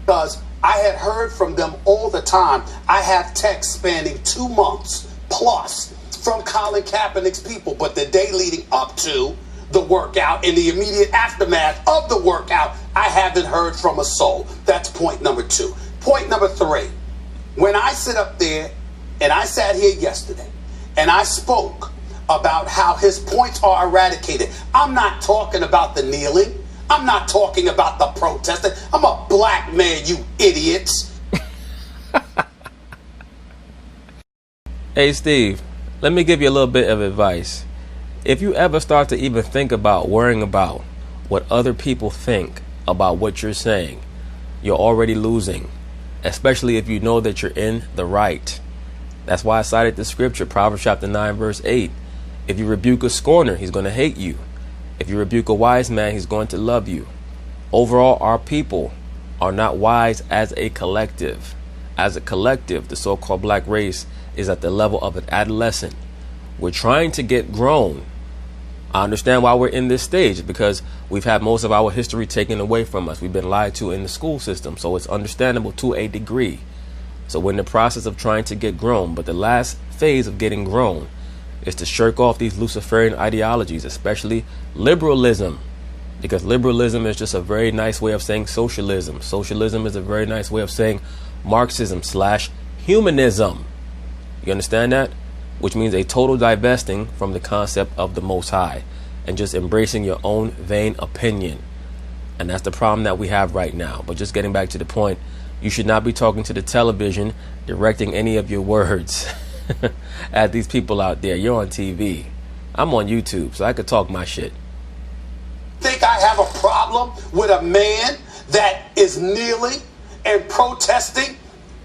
Because I had heard from them all the time. I have texts spanning 2 months plus from Colin Kaepernick's people. But the day leading up to the workout and the immediate aftermath of the workout, I haven't heard from a soul. That's point number 2. Point number 3. When I sit up there And I sat here yesterday and I spoke about how his points are eradicated. I'm not talking about the kneeling. I'm not talking about the protesting. I'm a black man, you idiots. Hey, Steve, let me give you a little bit of advice. If you ever start to even think about worrying about what other people think about what you're saying, you're already losing, especially if you know that you're in the right. That's why I cited the scripture, Proverbs chapter 9, verse 8. If you rebuke a scorner, he's going to hate you. If you rebuke a wise man, he's going to love you. Overall, our people are not wise as a collective. As a collective, the so-called black race is at the level of an adolescent. We're trying to get grown. I understand why we're in this stage, because we've had most of our history taken away from us. We've been lied to in the school system, so it's understandable to a degree. So we're in the process of trying to get grown, but the last phase of getting grown is to shirk off these Luciferian ideologies, especially liberalism, because liberalism is just a very nice way of saying socialism. Socialism is a very nice way of saying Marxism/humanism. You understand that? Which means a total divesting from the concept of the Most High and just embracing your own vain opinion. And that's the problem that we have right now. But just getting back to the point, you should not be talking to the television, directing any of your words at these people out there. You're on TV. I'm on YouTube, so I could talk my shit. Think I have a problem with a man that is kneeling and protesting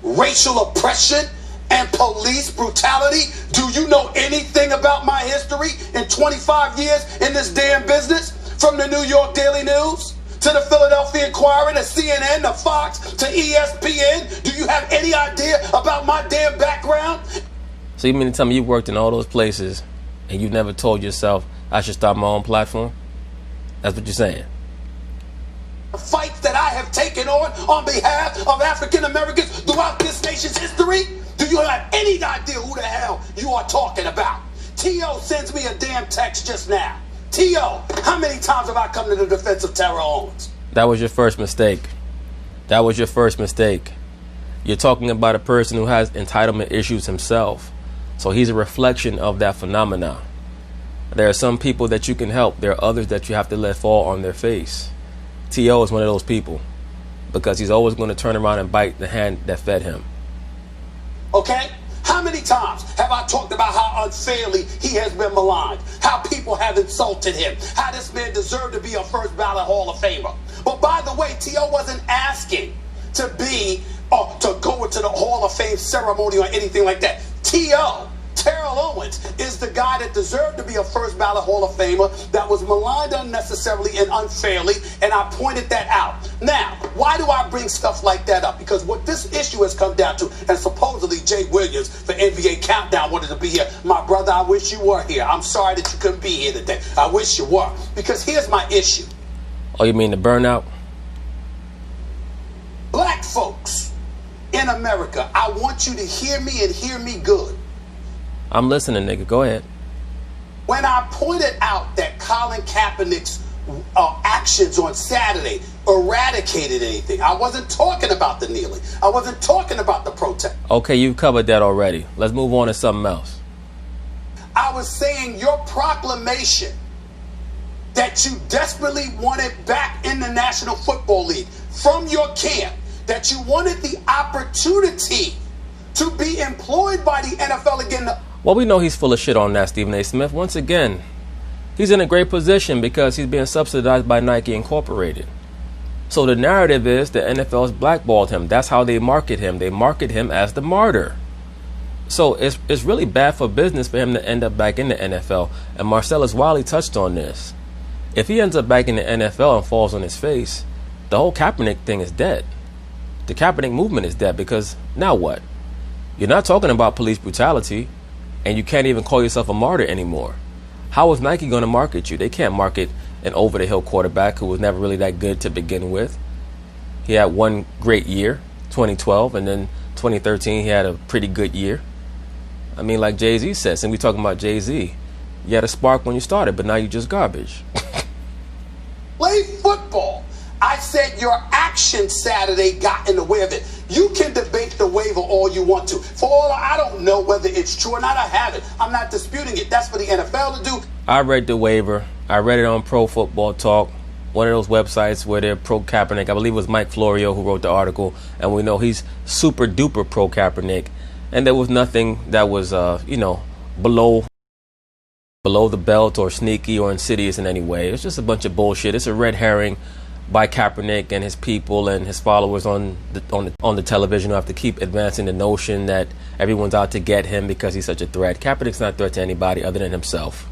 racial oppression and police brutality? Do you know anything about my history in 25 years in this damn business? From the New York Daily News to the Philadelphia Inquirer to CNN to Fox to ESPN. Do you have any idea about my damn background? So you mean to tell me you worked in all those places and you never told yourself I should start my own platform? That's what you're saying. Fights that I have taken on behalf of African Americans throughout this nation's history? Do you have any idea who the hell you are talking about? T.O. sends me a damn text just now. T.O., how many times have I come to the defense of Terrell Owens? That was your first mistake. That was your first mistake. You're talking about a person who has entitlement issues himself. So he's a reflection of that phenomena. There are some people that you can help. There are others that you have to let fall on their face. T.O. is one of those people because he's always going to turn around and bite the hand that fed him. Okay? How many times have I talked about how unfairly he has been maligned? How people have insulted him? How this man deserved to be a first ballot Hall of Famer? But by the way, T.O. wasn't asking to be or to go into the Hall of Fame ceremony or anything like that. T.O., Terrell Owens, is the guy that deserved to be a first ballot Hall of Famer that was maligned unnecessarily and unfairly, and I pointed that out. Now, why do I bring stuff like that up? Because what this issue has come down to, and supposedly Jay Williams for NBA Countdown wanted to be here. My brother, I wish you were here. I'm sorry that you couldn't be here today. I wish you were. Because here's my issue. Oh, you mean the burnout? Black folks in America, I want you to hear me and hear me good. I'm listening, nigga. Go ahead. When I pointed out that Colin Kaepernick's actions on Saturday eradicated anything, I wasn't talking about the kneeling. I wasn't talking about the protest. Okay, you've covered that already. Let's move on to something else. I was saying your proclamation that you desperately wanted back in the National Football League from your camp, that you wanted the opportunity to be employed by the NFL again. Well, we know he's full of shit on that, Stephen A. Smith. Once again, he's in a great position because he's being subsidized by Nike Incorporated. So the narrative is the NFL's blackballed him. That's how they market him. They market him as the martyr. So it's really bad for business for him to end up back in the NFL. And Marcellus Wiley touched on this. If he ends up back in the NFL and falls on his face, the whole Kaepernick thing is dead. The Kaepernick movement is dead because now what? You're not talking about police brutality, and you can't even call yourself a martyr anymore. How is Nike going to market you? They can't market an over-the-hill quarterback who was never really that good to begin with. He had one great year, 2012, and then 2013 he had a pretty good year. I mean, like Jay-Z says, and we talking about Jay-Z, you had a spark when you started, but now you're just garbage. Play football. I said your action Saturday got in the way of it. You can debate the waiver all you want to. For all I don't know whether it's true or not. I have it. I'm not disputing it. That's for the NFL to do. I read the waiver. I read it on Pro Football Talk, one of those websites where they're pro Kaepernick. I believe it was Mike Florio who wrote the article, and we know he's super duper pro Kaepernick. And there was nothing that was, below the belt or sneaky or insidious in any way. It's just a bunch of bullshit. It's a red herring by Kaepernick and his people and his followers on the television who have to keep advancing the notion that everyone's out to get him because he's such a threat. Kaepernick's not a threat to anybody other than himself.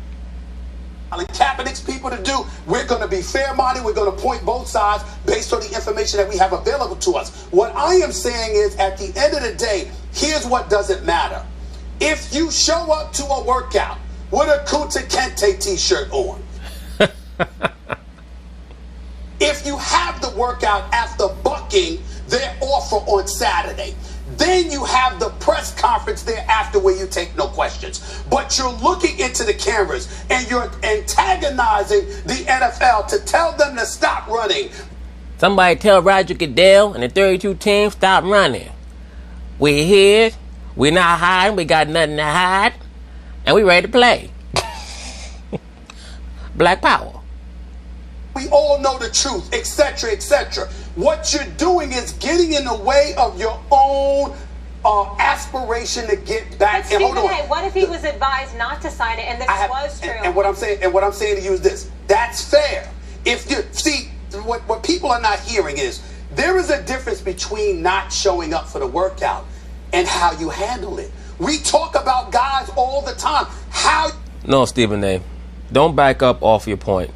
Kaepernick's people to do. We're going to be fair-minded. We're going to point both sides based on the information that we have available to us. What I am saying is, at the end of the day, here's what doesn't matter. If you show up to a workout with a Kunta Kinte t-shirt on, if you have the workout after bucking their offer on Saturday, then you have the press conference thereafter where you take no questions. But you're looking into the cameras and you're antagonizing the NFL to tell them to stop running. Somebody tell Roger Goodell and the 32 team stop running. We're here. We're not hiding. We got nothing to hide. And we ready to play. Black power. We all know the truth, etc., etc. What you're doing is getting in the way of your own aspiration to get back. But Stephen A., what if he was advised not to sign it and this was true? And what I'm saying to you is this: that's fair. If you see what people are not hearing is there is a difference between not showing up for the workout and how you handle it. We talk about guys all the time. No, Stephen A., don't back up off your point.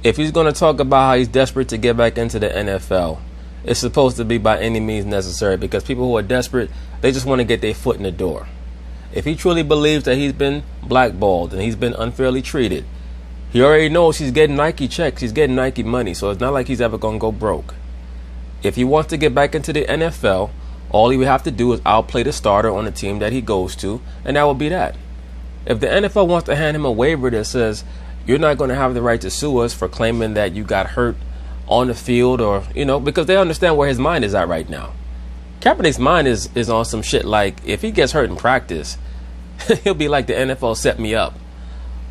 If he's going to talk about how he's desperate to get back into the NFL, it's supposed to be by any means necessary, because people who are desperate, they just want to get their foot in the door. If he truly believes that he's been blackballed and he's been unfairly treated, he already knows he's getting Nike checks, he's getting Nike money, so it's not like he's ever going to go broke. If he wants to get back into the NFL, all he would have to do is outplay the starter on the team that he goes to, and that would be that. If the NFL wants to hand him a waiver that says, you're not going to have the right to sue us for claiming that you got hurt on the field, or, because they understand where his mind is at right now. Kaepernick's mind is on some shit like, if he gets hurt in practice, he'll be like, the NFL set me up.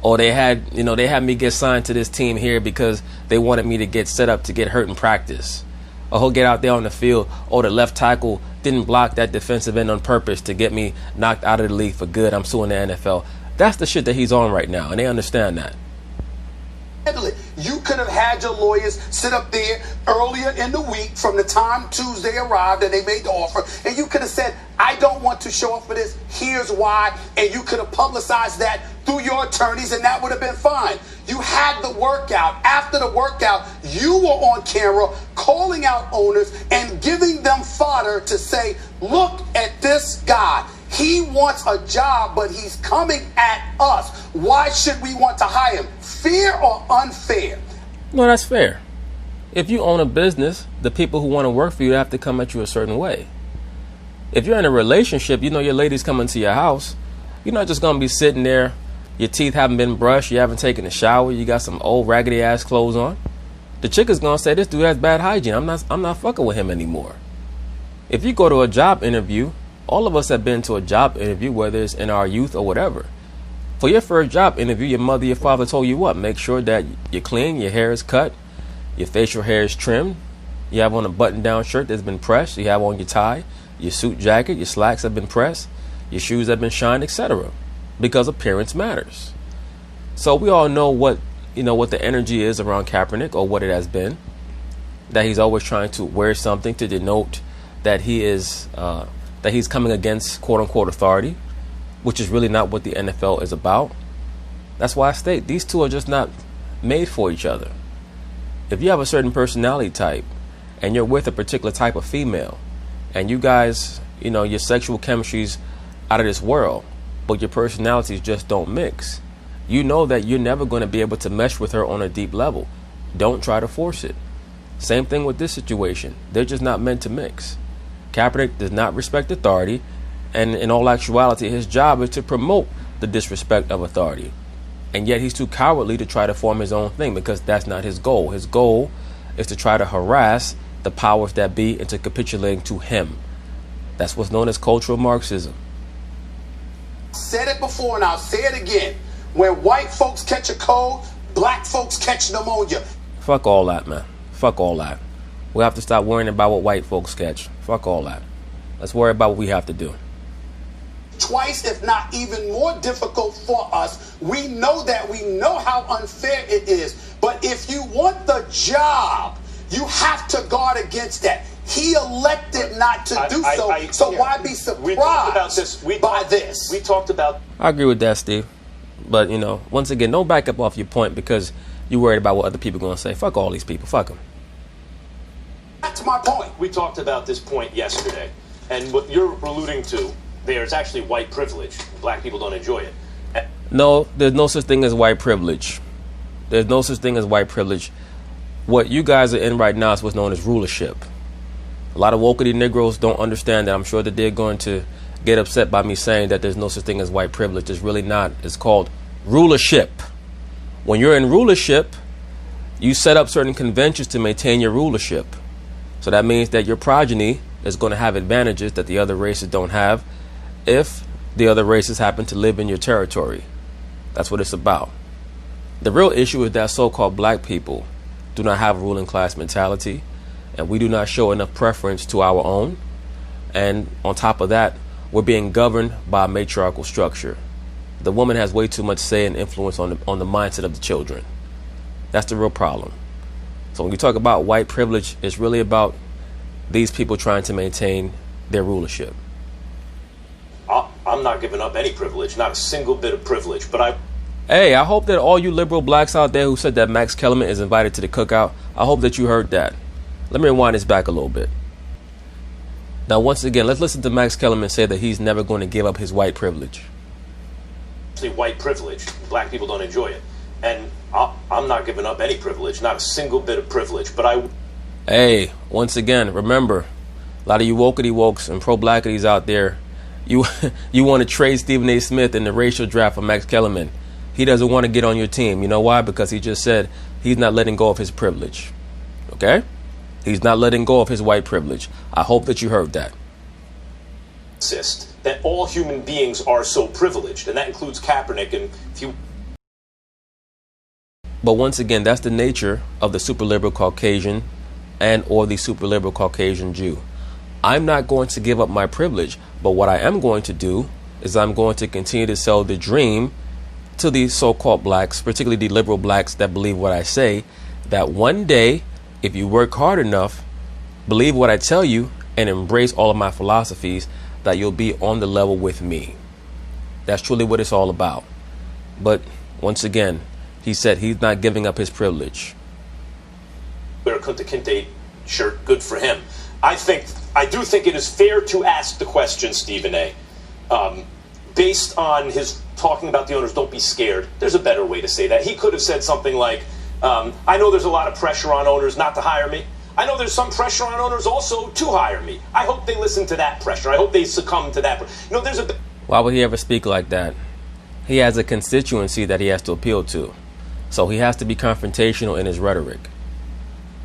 Or they had me get signed to this team here because they wanted me to get set up to get hurt in practice. Or he'll get out there on the field, or the left tackle didn't block that defensive end on purpose to get me knocked out of the league for good. I'm suing the NFL. That's the shit that he's on right now, and they understand that. You could have had your lawyers sit up there earlier in the week from the time Tuesday arrived and they made the offer, and you could have said, I don't want to show up for this, here's why, and you could have publicized that through your attorneys, and that would have been fine. You had the workout. After the workout, you were on camera calling out owners and giving them fodder to say, look at this guy. He wants a job, but he's coming at us. Why should we want to hire him? Fair or unfair? No, that's fair. If you own a business, the people who want to work for you have to come at you a certain way. If you're in a relationship, your lady's coming to your house. You're not just going to be sitting there, your teeth haven't been brushed, you haven't taken a shower, you got some old raggedy ass clothes on. The chick is going to say, this dude has bad hygiene. I'm not fucking with him anymore. If you go to a job interview, all of us have been to a job interview, whether it's in our youth or whatever. For your first job interview, your mother, your father told you what? Make sure that you're clean, your hair is cut, your facial hair is trimmed, you have on a button-down shirt that's been pressed, you have on your tie, your suit jacket, your slacks have been pressed, your shoes have been shined, etc. Because appearance matters. So we all know what the energy is around Kaepernick, or what it has been. That he's always trying to wear something to denote that he is that he's coming against quote-unquote authority, which is really not what the NFL is about. That's why I state these two are just not made for each other. If you have a certain personality type and you're with a particular type of female, and you guys, your sexual chemistry's out of this world, but your personalities just don't mix, you know that you're never going to be able to mesh with her on a deep level. Don't try to force it. Same thing with this situation. They're just not meant to mix. Kaepernick does not respect authority, and in all actuality, his job is to promote the disrespect of authority. And yet he's too cowardly to try to form his own thing, because that's not his goal. His goal is to try to harass the powers that be into capitulating to him. That's what's known as cultural Marxism. said it before and I'll say it again. When white folks catch a cold, black folks catch pneumonia. Fuck all that, man. Fuck all that. We have to stop worrying about what white folks catch. Fuck all that. Let's worry about what we have to do. Twice, if not even more difficult for us. We know that. We know how unfair it is. But if you want the job, you have to guard against that. He elected not to do so. So why be surprised we talked about this. by this? We talked about... I agree with that, Steve. But, you know, once again, don't back up off your point because you're worried about what other people are going to say. Fuck all these people. Fuck them. That's my point. We talked about this point yesterday. And what you're alluding to there is actually white privilege. Black people don't enjoy it. No, there's no such thing as white privilege. There's no such thing as white privilege. What you guys are in right now is what's known as rulership. A lot of wokedy Negroes don't understand that. I'm sure that they're going to get upset by me saying that there's no such thing as white privilege. It's really not. It's called rulership. When you're in rulership, you set up certain conventions to maintain your rulership. So that means that your progeny is going to have advantages that the other races don't have if the other races happen to live in your territory. That's what it's about. The real issue is that so-called black people do not have a ruling class mentality, and we do not show enough preference to our own. And on top of that, we're being governed by a matriarchal structure. The woman has way too much say and influence on the mindset of the children. That's the real problem. So when you talk about white privilege, it's really about these people trying to maintain their rulership. I'm not giving up any privilege, not a single bit of privilege, but Hey, I hope that all you liberal blacks out there who said that Max Kellerman is invited to the cookout, I hope that you heard that. Let me rewind this back a little bit. Now, once again, let's listen to Max Kellerman say that he's never going to give up his white privilege. White privilege. Black people don't enjoy it. And I'm not giving up any privilege, not a single bit of privilege, but Hey, once again, remember, a lot of you wokety wokes and pro-blackities out there, you want to trade Stephen A. Smith in the racial draft for Max Kellerman. He doesn't want to get on your team. You know why? Because he just said he's not letting go of his privilege. Okay? He's not letting go of his white privilege. I hope that you heard that. Insist that all human beings are so privileged, and that includes Kaepernick. And if you... But once again, that's the nature of the super liberal Caucasian and or the super liberal Caucasian Jew. I'm not going to give up my privilege, but what I am going to do is I'm going to continue to sell the dream to the so-called blacks, particularly the liberal blacks that believe what I say, that one day, if you work hard enough, believe what I tell you, and embrace all of my philosophies, that you'll be on the level with me. That's truly what it's all about. But once again, he said he's not giving up his privilege. Wear a Kunta Kinte shirt, good for him. I do think it is fair to ask the question, Stephen A. Based on his talking about the owners, don't be scared. There's a better way to say that. He could have said something like, I know there's a lot of pressure on owners not to hire me. I know there's some pressure on owners also to hire me. I hope they listen to that pressure. I hope they succumb to that. You know, there's a... Why would he ever speak like that? He has a constituency that he has to appeal to. So he has to be confrontational in his rhetoric.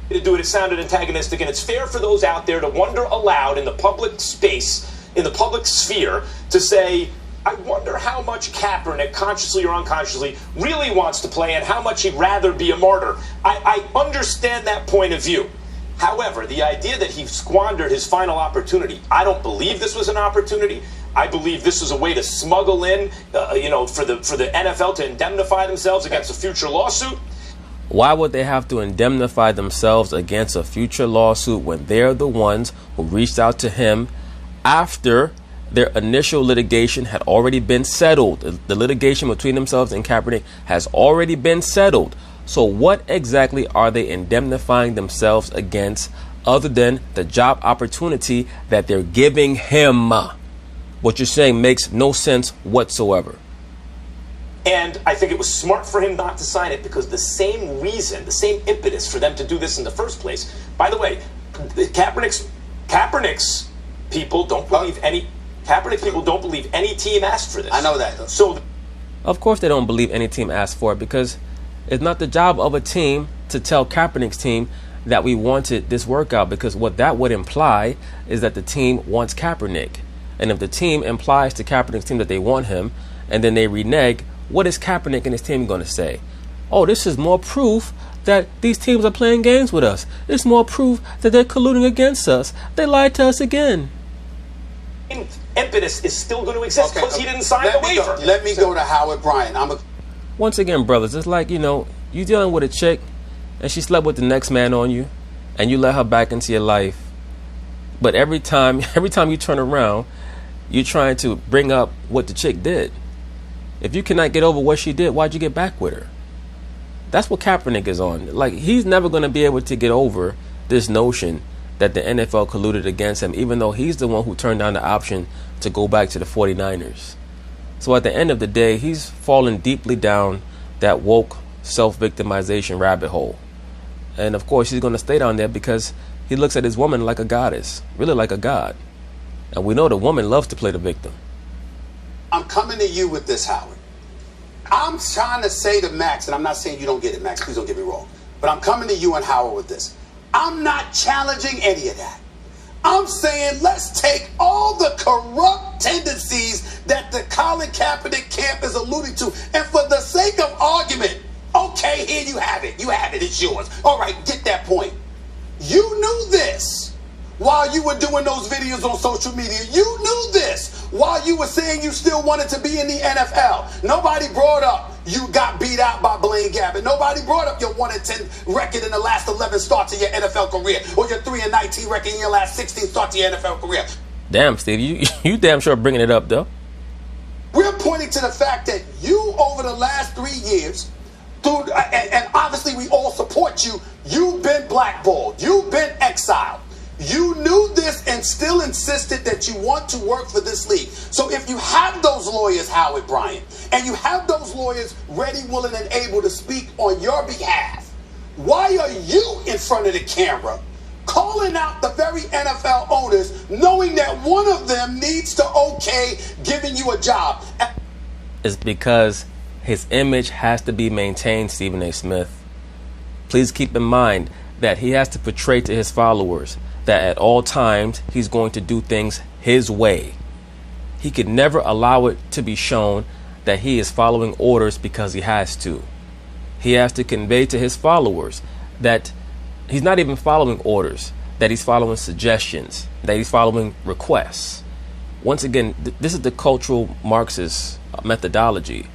To do it sounded antagonistic, and it's fair for those out there to wonder aloud in the public space, in the public sphere, to say, I wonder how much Kaepernick, consciously or unconsciously, really wants to play and how much he'd rather be a martyr. I understand that point of view. However, the idea that he squandered his final opportunity, I don't believe this was an opportunity. I believe this was a way to smuggle in, for the NFL to indemnify themselves against a future lawsuit. Why would they have to indemnify themselves against a future lawsuit when they're the ones who reached out to him after their initial litigation had already been settled? The litigation between themselves and Kaepernick has already been settled. So what exactly are they indemnifying themselves against other than the job opportunity that they're giving him? What you're saying makes no sense whatsoever. And I think it was smart for him not to sign it because the same reason, the same impetus for them to do this in the first place. By the way, Kaepernick's people don't believe any... Kaepernick people don't believe any team asked for this. I know that. So, of course they don't believe any team asked for it, because it's not the job of a team to tell Kaepernick's team that we wanted this workout, because what that would imply is that the team wants Kaepernick. And if the team implies to Kaepernick's team that they want him, and then they renege, what is Kaepernick and his team going to say? Oh, this is more proof that these teams are playing games with us. It's more proof that they're colluding against us. They lied to us again. Impetus is still going to exist because he didn't sign the waiver. Let me go to Howard Bryant. Once again, brothers, it's like, you dealing with a chick and she slept with the next man on you and you let her back into your life. But every time you turn around, you're trying to bring up what the chick did. If you cannot get over what she did, why'd you get back with her? That's what Kaepernick is on. Like, he's never going to be able to get over this notion that the NFL colluded against him, even though he's the one who turned down the option to go back to the 49ers. So at the end of the day, he's fallen deeply down that woke self-victimization rabbit hole. And of course, he's going to stay down there because he looks at his woman like a goddess, really like a god. And we know the woman loves to play the victim. I'm coming to you with this, Howard. I'm trying to say to Max, and I'm not saying you don't get it, Max, please don't get me wrong, but I'm coming to you and Howard with this. I'm not challenging any of that. I'm saying let's take all the corrupt tendencies that the Colin Kaepernick camp is alluding to, and for the sake of argument, okay, here you have it. You have it. It's yours. All right, get that point. You knew this while you were doing those videos on social media. You knew this while you were saying you still wanted to be in the NFL. Nobody brought up you got beat out by Blaine Gabbert. Nobody brought up your 1-10 record in the last 11 starts of your NFL career, or your 3-19 record in your last 16 starts of your NFL career. Damn, Steve, you damn sure bringing it up, though. We're pointing to the fact that you, over the last 3 years, and obviously we all support you, you've been blackballed. You've been exiled. You knew this and still insisted that you want to work for this league. So if you have those lawyers, Howard Bryant, and you have those lawyers ready, willing, and able to speak on your behalf, why are you in front of the camera calling out the very NFL owners, knowing that one of them needs to okay giving you a job? It's because his image has to be maintained, Stephen A. Smith. Please keep in mind that he has to portray to his followers that at all times he's going to do things his way. He could never allow it to be shown that he is following orders because he has to. He has to convey to his followers that he's not even following orders, that he's following suggestions, that he's following requests. Once again, this is the cultural Marxist methodology.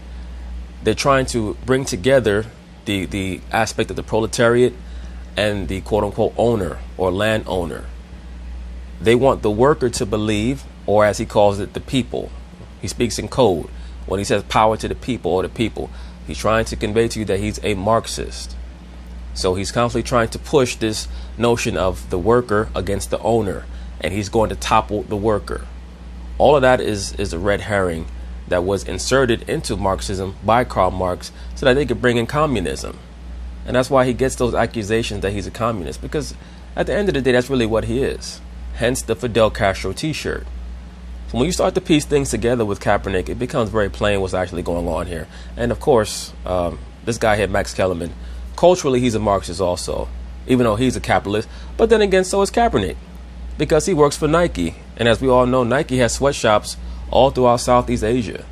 They're trying to bring together the aspect of the proletariat and the quote-unquote owner or landowner. They want the worker to believe, or as he calls it, the people. He speaks in code. When he says power to the people or the people, he's trying to convey to you that he's a Marxist. So he's constantly trying to push this notion of the worker against the owner, and he's going to topple the worker. All of that is a red herring that was inserted into Marxism by Karl Marx so that they could bring in communism. And that's why he gets those accusations that he's a communist, because at the end of the day, that's really what he is. Hence the Fidel Castro t-shirt. So when you start to piece things together with Kaepernick, it becomes very plain what's actually going on here. And of course, this guy here, Max Kellerman, culturally, he's a Marxist also, even though he's a capitalist. But then again, so is Kaepernick, because he works for Nike. And as we all know, Nike has sweatshops all throughout Southeast Asia.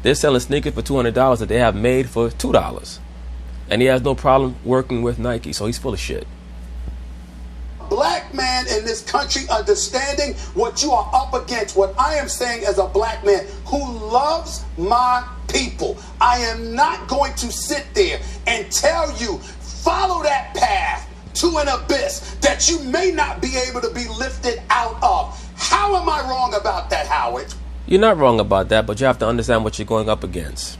They're selling sneakers for $200 that they have made for $2. And he has no problem working with Nike, so he's full of shit. Black man in this country understanding what you are up against, what I am saying as a black man who loves my people. I am not going to sit there and tell you, follow that path to an abyss that you may not be able to be lifted out of. How am I wrong about that, Howard? You're not wrong about that, but you have to understand what you're going up against.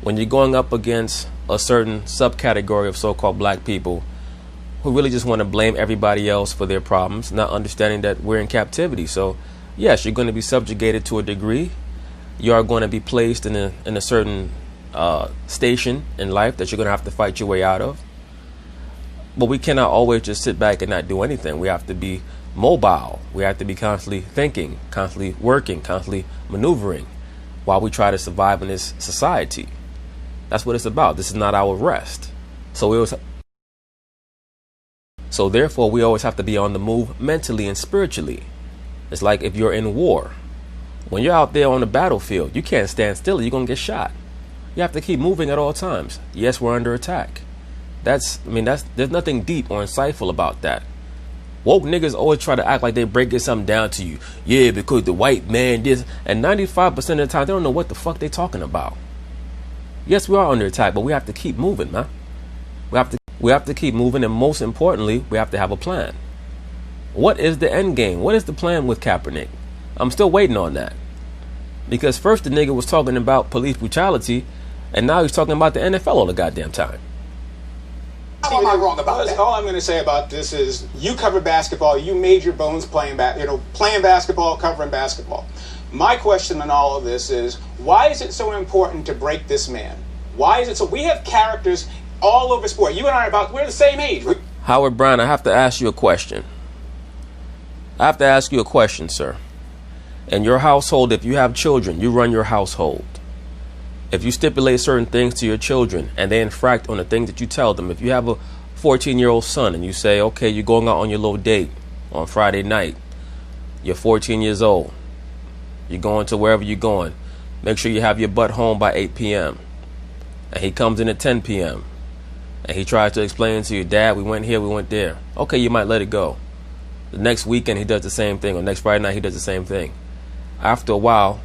When you're going up against a certain subcategory of so-called black people who really just want to blame everybody else for their problems, not understanding that we're in captivity. So yes, you're going to be subjugated to a degree. You are going to be placed in a certain station in life that you're going to have to fight your way out of. But we cannot always just sit back and not do anything. We have to be mobile. We have to be constantly thinking, constantly working, constantly maneuvering while we try to survive in this society. That's what it's about. This is not our rest. So therefore, we always have to be on the move mentally and spiritually. It's like if you're in war. When you're out there on the battlefield, you can't stand still. You're going to get shot. You have to keep moving at all times. Yes, we're under attack. There's nothing deep or insightful about that. Woke niggas always try to act like they're breaking something down to you. Yeah, because the white man this. And 95% of the time, they don't know what the fuck they're talking about. Yes, we are under attack, but we have to keep moving, man. We have to keep moving, and most importantly, we have to have a plan. What is the end game? What is the plan with Kaepernick? I'm still waiting on that. Because first the nigga was talking about police brutality, and now he's talking about the NFL all the goddamn time. How am I wrong about that? All I'm going to say about this is you cover basketball. You made your bones playing basketball, covering basketball. My question on all of this is, why is it so important to break this man? Why is it so? We have characters all over sport. You and I we're the same age. Howard Bryan, I have to ask you a question. I have to ask you a question, sir. In your household, if you have children, you run your household. If you stipulate certain things to your children and they infract on the things that you tell them, if you have a 14-year-old son and you say, okay, you're going out on your little date on Friday night, you're 14 years old, you're going to wherever you're going, make sure you have your butt home by 8 p.m. And he comes in at 10 p.m. and he tries to explain to you, Dad, we went here, we went there. Okay, you might let it go. The next weekend he does the same thing, or next Friday night he does the same thing. After a while,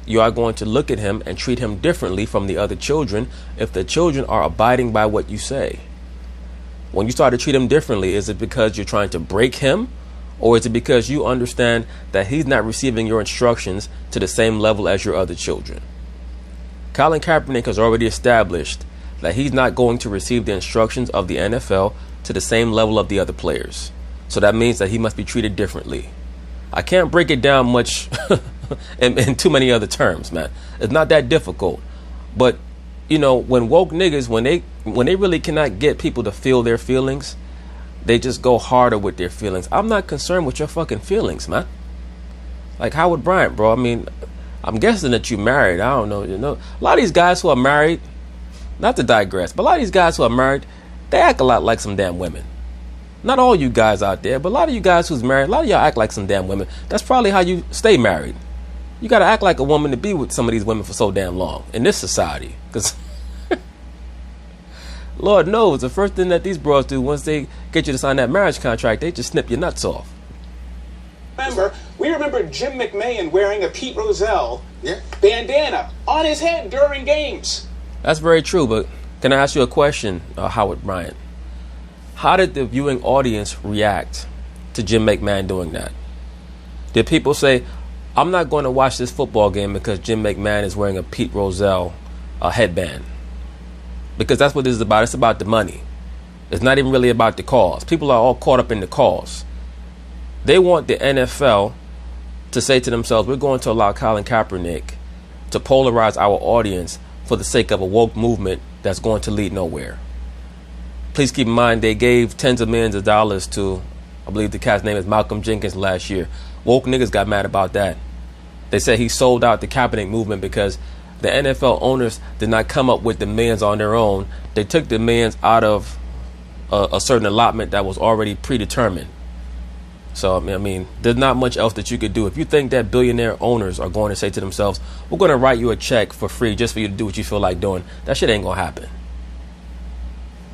you are going to look at him and treat him differently from the other children if the children are abiding by what you say. When you start to treat him differently, is it because you're trying to break him, or is it because you understand that he's not receiving your instructions to the same level as your other children? Colin Kaepernick has already established that he's not going to receive the instructions of the NFL to the same level of the other players. So that means that he must be treated differently. I can't break it down much in too many other terms, man. It's not that difficult. But, you know, when woke niggas, when they really cannot get people to feel their feelings, they just go harder with their feelings. I'm not concerned with your fucking feelings, man. Like Howard Bryant, bro. I mean, I'm guessing that you married. I don't know. You know, a lot of these guys who are married, not to digress, but a lot of these guys who are married, they act a lot like some damn women. Not all you guys out there, but a lot of you guys who's married, a lot of y'all act like some damn women. That's probably how you stay married. You got to act like a woman to be with some of these women for so damn long in this society. Because Lord knows, the first thing that these bros do once they get you to sign that marriage contract, they just snip your nuts off. We remember Jim McMahon wearing a Pete Rozelle bandana on his head during games. That's very true, but can I ask you a question, Howard Bryant? How did the viewing audience react to Jim McMahon doing that? Did people say, I'm not going to watch this football game because Jim McMahon is wearing a Pete Rozelle headband? Because that's what this is about. It's about the money. It's not even really about the cause. People are all caught up in the cause. They want the NFL to say to themselves, we're going to allow Colin Kaepernick to polarize our audience for the sake of a woke movement that's going to lead nowhere. Please keep in mind, they gave tens of millions of dollars to, I believe the cat's name is Malcolm Jenkins last year. Woke niggas got mad about that. They said he sold out the Kaepernick movement because the NFL owners did not come up with the millions on their own. They took the millions out of a certain allotment that was already predetermined. So, I mean, there's not much else that you could do. If you think that billionaire owners are going to say to themselves, we're going to write you a check for free just for you to do what you feel like doing, that shit ain't going to happen.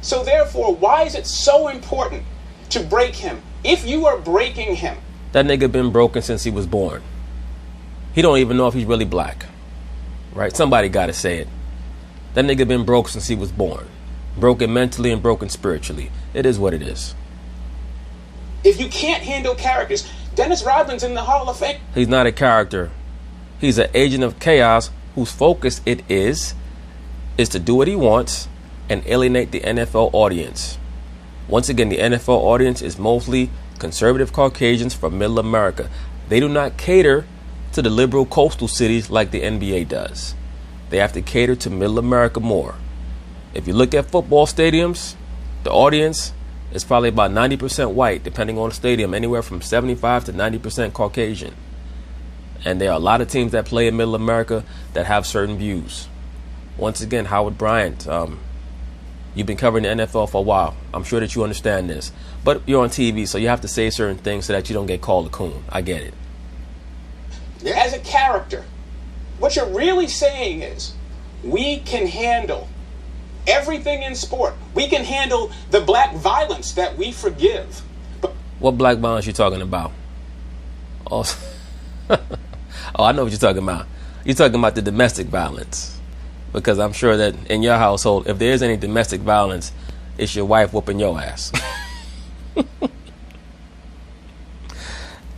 So therefore, why is it so important to break him? If you are breaking him, that nigga been broken since he was born. He don't even know if he's really black. Right? Somebody got to say it. That nigga been broke since he was born. Broken mentally and broken spiritually. It is what it is. If you can't handle characters, Dennis Rodman's in the Hall of Fame. He's not a character. He's an agent of chaos whose focus it is to do what he wants and alienate the NFL audience. Once again, the NFL audience is mostly conservative Caucasians from middle America. They do not cater to the liberal coastal cities like the NBA does. They have to cater to middle America more. If you look at football stadiums, the audience is probably about 90% white, depending on the stadium, anywhere from 75 to 90% Caucasian. And there are a lot of teams that play in middle America that have certain views. Once again, Howard Bryant, you've been covering the NFL for a while. I'm sure that you understand this. But you're on TV, so you have to say certain things so that you don't get called a coon. I get it. as a character, what you're really saying is we can handle everything in sport. We can handle the black violence that we forgive. But what black violence you talking about? Oh, oh, I know what you're talking about. You're talking about the domestic violence. Because I'm sure that in your household, if there is any domestic violence, it's your wife whooping your ass.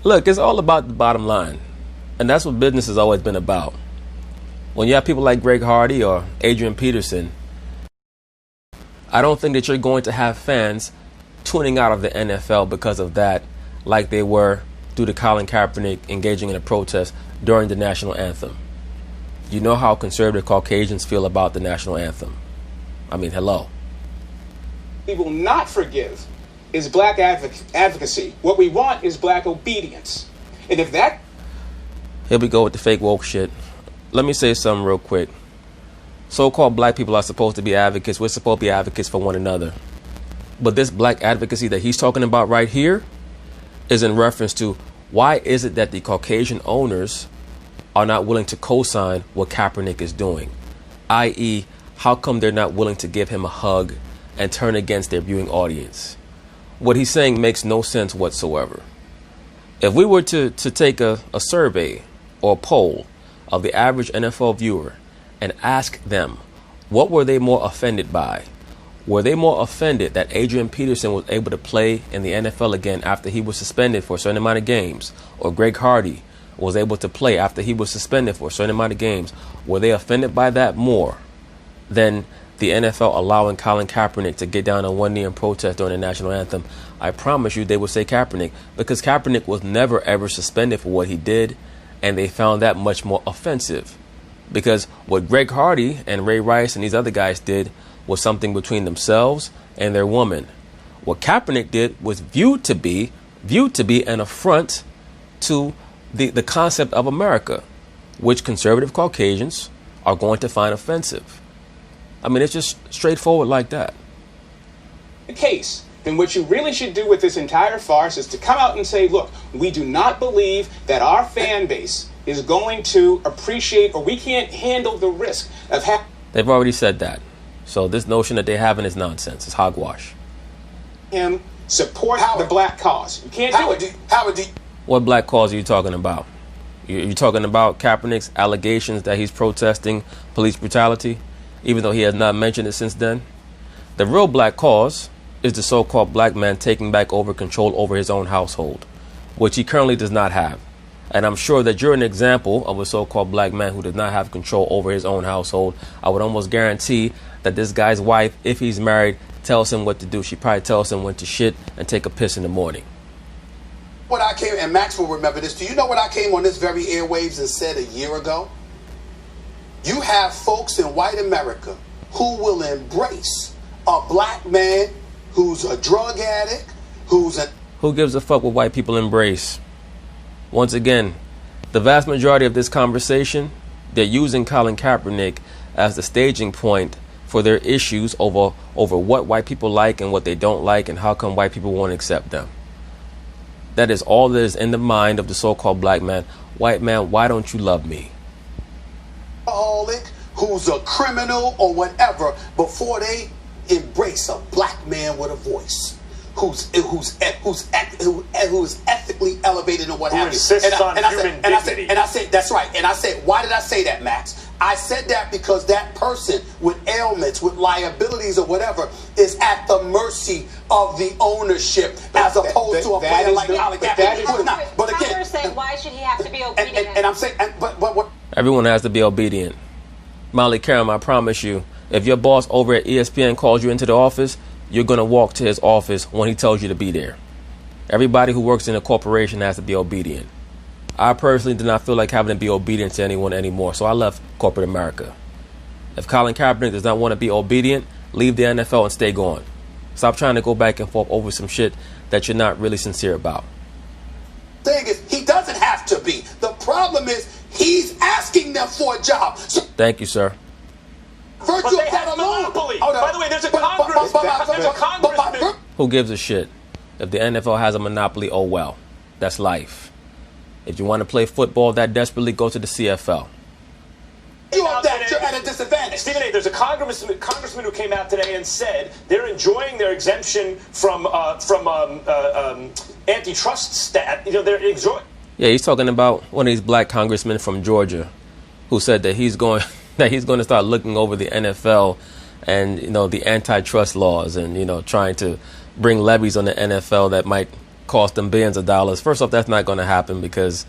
Look, it's all about the bottom line. And that's what business has always been about. When you have people like Greg Hardy or Adrian Peterson, I don't think that you're going to have fans tuning out of the NFL because of that, like they were due to Colin Kaepernick engaging in a protest during the national anthem. You know how conservative Caucasians feel about the national anthem. I mean, hello. we will not forgive is black advocacy. What we want is black obedience. And if that... Here we go with the fake woke shit. Let me say something real quick. So-called black people are supposed to be advocates. We're supposed to be advocates for one another. But this black advocacy that he's talking about right here is in reference to why is it that the Caucasian owners are not willing to co-sign what Kaepernick is doing? I.e., how come they're not willing to give him a hug and turn against their viewing audience? What he's saying makes no sense whatsoever. If we were to take a survey or a poll of the average NFL viewer and ask them, what were they more offended by? Were they more offended that Adrian Peterson was able to play in the NFL again after he was suspended for a certain amount of games? Or Greg Hardy was able to play after he was suspended for a certain amount of games? Were they offended by that more than the NFL allowing Colin Kaepernick to get down on one knee and protest during the national anthem? I promise you they would say Kaepernick, because Kaepernick was never ever suspended for what he did, and they found that much more offensive. Because what Greg Hardy and Ray Rice and these other guys did was something between themselves and their woman. What Kaepernick did was viewed to be an affront to the concept of America, which conservative Caucasians are going to find offensive. I mean, it's just straightforward like that. The case, then what you really should do with this entire farce is to come out and say, look, we do not believe that our fan base is going to appreciate, or we can't handle the risk of having... They've already said that. So this notion that they're having is nonsense. It's hogwash. ...him support the black cause. You can't do it. What black cause are you talking about? You're talking about Kaepernick's allegations that he's protesting police brutality, even though he has not mentioned it since then? The real black cause is the so-called black man taking back over control over his own household, which he currently does not have. And I'm sure that you're an example of a so-called black man who does not have control over his own household. I would almost guarantee that this guy's wife, if he's married, tells him what to do. She probably tells him when to shit and take a piss in the morning. What I came, and Max will remember this, do you know what I came on this very airwaves and said a year ago? You have folks in white America who will embrace a black man who's a drug addict, Who gives a fuck what white people embrace? Once again, the vast majority of this conversation, they're using Colin Kaepernick as the staging point for their issues over what white people like and what they don't like, and how come white people won't accept them. That is all that is in the mind of the so-called black man. White man, why don't you love me? Who's a criminal or whatever, before they embrace a black man with a voice, who's ethically elevated and what have you. Insists on human dignity. And I said, that's right. And I said, why did I say that, Max? I said that because that person with ailments, with liabilities or whatever, is at the mercy of the ownership, as opposed to a player like Colin Kaepernick. But again, you're saying, why should he have to be obedient? And I'm saying, but what? Everyone has to be obedient. Molly Karam, I promise you, if your boss over at ESPN calls you into the office, you're going to walk to his office when he tells you to be there. Everybody who works in a corporation has to be obedient. I personally do not feel like having to be obedient to anyone anymore, so I left corporate America. If Colin Kaepernick does not want to be obedient, leave the NFL and stay gone. Stop trying to go back and forth over some shit that you're not really sincere about. The thing is, he doesn't have to be. The problem is, he's asking them for a job. So, thank you, sir. But they have a monopoly. By the way, there's a congressman. Who gives a shit? If the NFL has a monopoly, oh well. That's life. If you want to play football that desperately, go to the CFL. You're at a disadvantage. Stephen A., there's a congressman who came out today and said they're enjoying their exemption from antitrust stat. They're enjoying. Yeah, he's talking about one of these black congressmen from Georgia who said that he's going to start looking over the NFL and the antitrust laws and trying to bring levies on the NFL that might cost them billions of dollars. First off, that's not going to happen because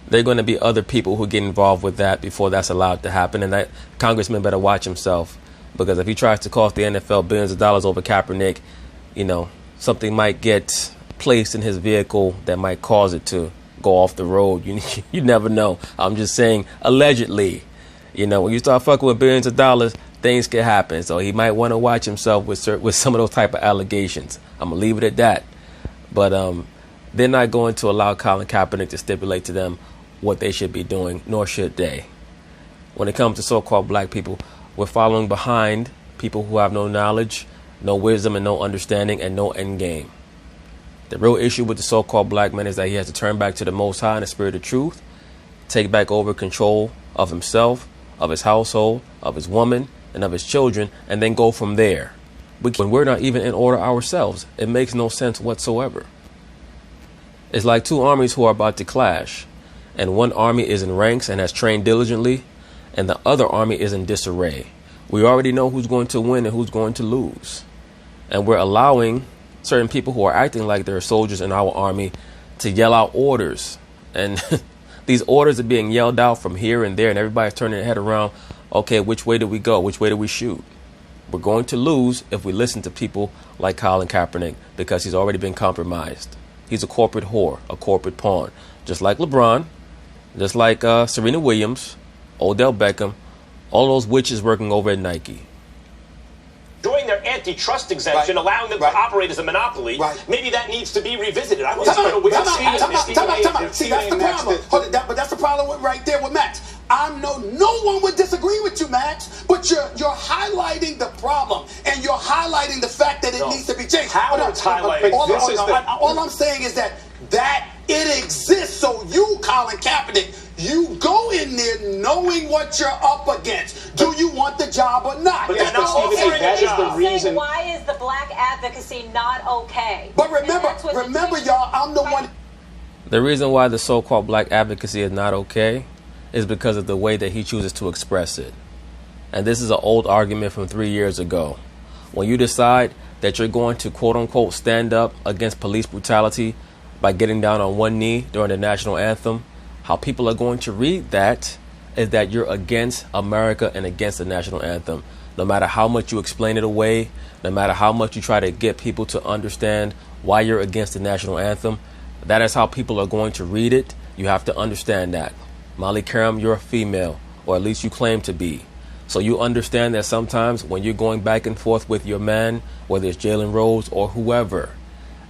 there are going to be other people who get involved with that before that's allowed to happen. And that congressman better watch himself, because if he tries to cost the NFL billions of dollars over Kaepernick, something might get placed in his vehicle that might cause it to go off the road. You never know. I'm just saying, allegedly, when you start fucking with billions of dollars, things can happen. So he might want to watch himself with some of those type of allegations. I'm going to leave it at that. But they're not going to allow Colin Kaepernick to stipulate to them what they should be doing, nor should they. When it comes to so-called black people, we're following behind people who have no knowledge, no wisdom, and no understanding, and no end game. The real issue with the so-called black man is that he has to turn back to the Most High in the spirit of truth, take back over control of himself, of his household, of his woman, and of his children, and then go from there. When we're not even in order ourselves, it makes no sense whatsoever. It's like two armies who are about to clash, and one army is in ranks and has trained diligently, and the other army is in disarray. We already know who's going to win and who's going to lose. And we're allowing certain people who are acting like they're soldiers in our army to yell out orders. And these orders are being yelled out from here and there, and everybody's turning their head around. Okay, which way do we go? Which way do we shoot? We're going to lose if we listen to people like Colin Kaepernick, because he's already been compromised. He's a corporate whore, a corporate pawn. Just like LeBron, just like Serena Williams, Odell Beckham, all those witches working over at Nike. Enjoying their antitrust exemption, allowing them to operate as a monopoly, maybe that needs to be revisited. I wasn't going to wait. See, that's the problem. But that's the problem right there with Max. No one would disagree with you, Max, but you're highlighting the problem, and you're highlighting the fact that it needs to be changed. All I'm saying is that it exists. So you, Colin Kaepernick, you go in there knowing what you're up against. Do you want the job or not? But that is the reason. Why is the black advocacy not okay? But remember, y'all, I'm the one. The reason why the so-called black advocacy is not okay is because of the way that he chooses to express it. And this is an old argument from 3 years ago. When you decide that you're going to, quote unquote, stand up against police brutality by getting down on one knee during the national anthem, how people are going to read that is that you're against America and against the national anthem. No matter how much you explain it away, no matter how much you try to get people to understand why you're against the national anthem, that is how people are going to read it. You have to understand that. Molly Karam, you're a female, or at least you claim to be. So you understand that sometimes when you're going back and forth with your man, whether it's Jalen Rose or whoever,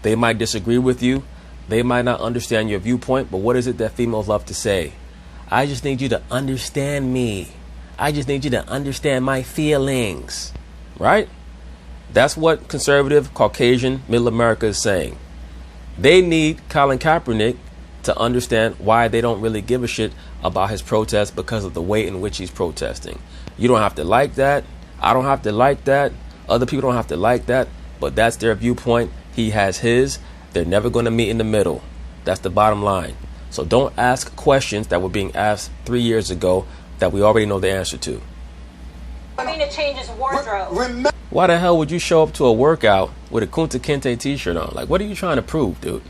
they might disagree with you. They might not understand your viewpoint, but what is it that females love to say? I just need you to understand me. I just need you to understand my feelings. Right? That's what conservative, Caucasian, middle America is saying. They need Colin Kaepernick to understand why they don't really give a shit about his protest because of the way in which he's protesting. You don't have to like that. I don't have to like that. Other people don't have to like that. But that's their viewpoint. He has his. They're never going to meet in the middle. That's the bottom line. So don't ask questions that were being asked 3 years ago that we already know the answer to. I mean, to change his wardrobe. Why the hell would you show up to a workout with a Kunta Kinte t-shirt on? Like, what are you trying to prove, dude?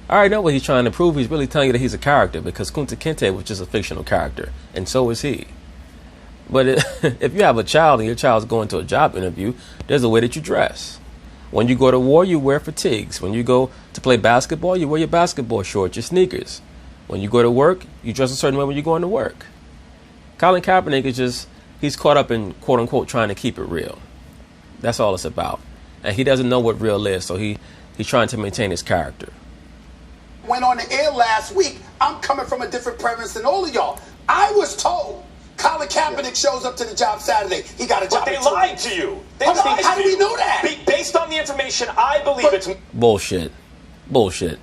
I already know what he's trying to prove. He's really telling you that he's a character, because Kunta Kinte was just a fictional character, and so is he. But if you have a child and your child's going to a job interview, there's a way that you dress. When you go to war, you wear fatigues. When you go to play basketball, you wear your basketball shorts, your sneakers. When you go to work, you dress a certain way when you're going to work. Colin Kaepernick is just, he's caught up in, quote unquote, trying to keep it real. That's all it's about. And he doesn't know what real is, so he's trying to maintain his character. Went on the air last week. I'm coming from a different premise than all of y'all. I was told Colin Kaepernick shows up to the job Saturday. He got a job. But they lied to you. How do we know that? Based on the information, I believe it's bullshit. Bullshit.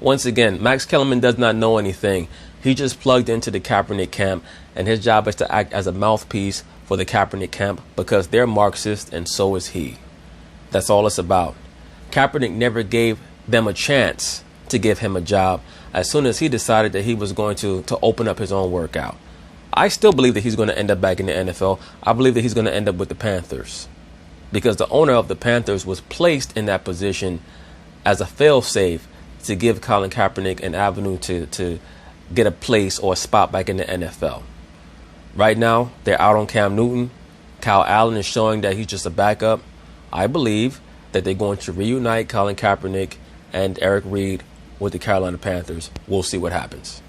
Once again, Max Kellerman does not know anything. He just plugged into the Kaepernick camp, and his job is to act as a mouthpiece for the Kaepernick camp because they're Marxist and so is he. That's all it's about. Kaepernick never gave them a chance to give him a job as soon as he decided that he was going to open up his own workout. I still believe that he's going to end up back in the NFL. I believe that he's going to end up with the Panthers because the owner of the Panthers was placed in that position as a fail-safe to give Colin Kaepernick an avenue to get a place or a spot back in the NFL. Right now, they're out on Cam Newton. Kyle Allen is showing that he's just a backup. I believe that they're going to reunite Colin Kaepernick and Eric Reid with the Carolina Panthers. We'll see what happens.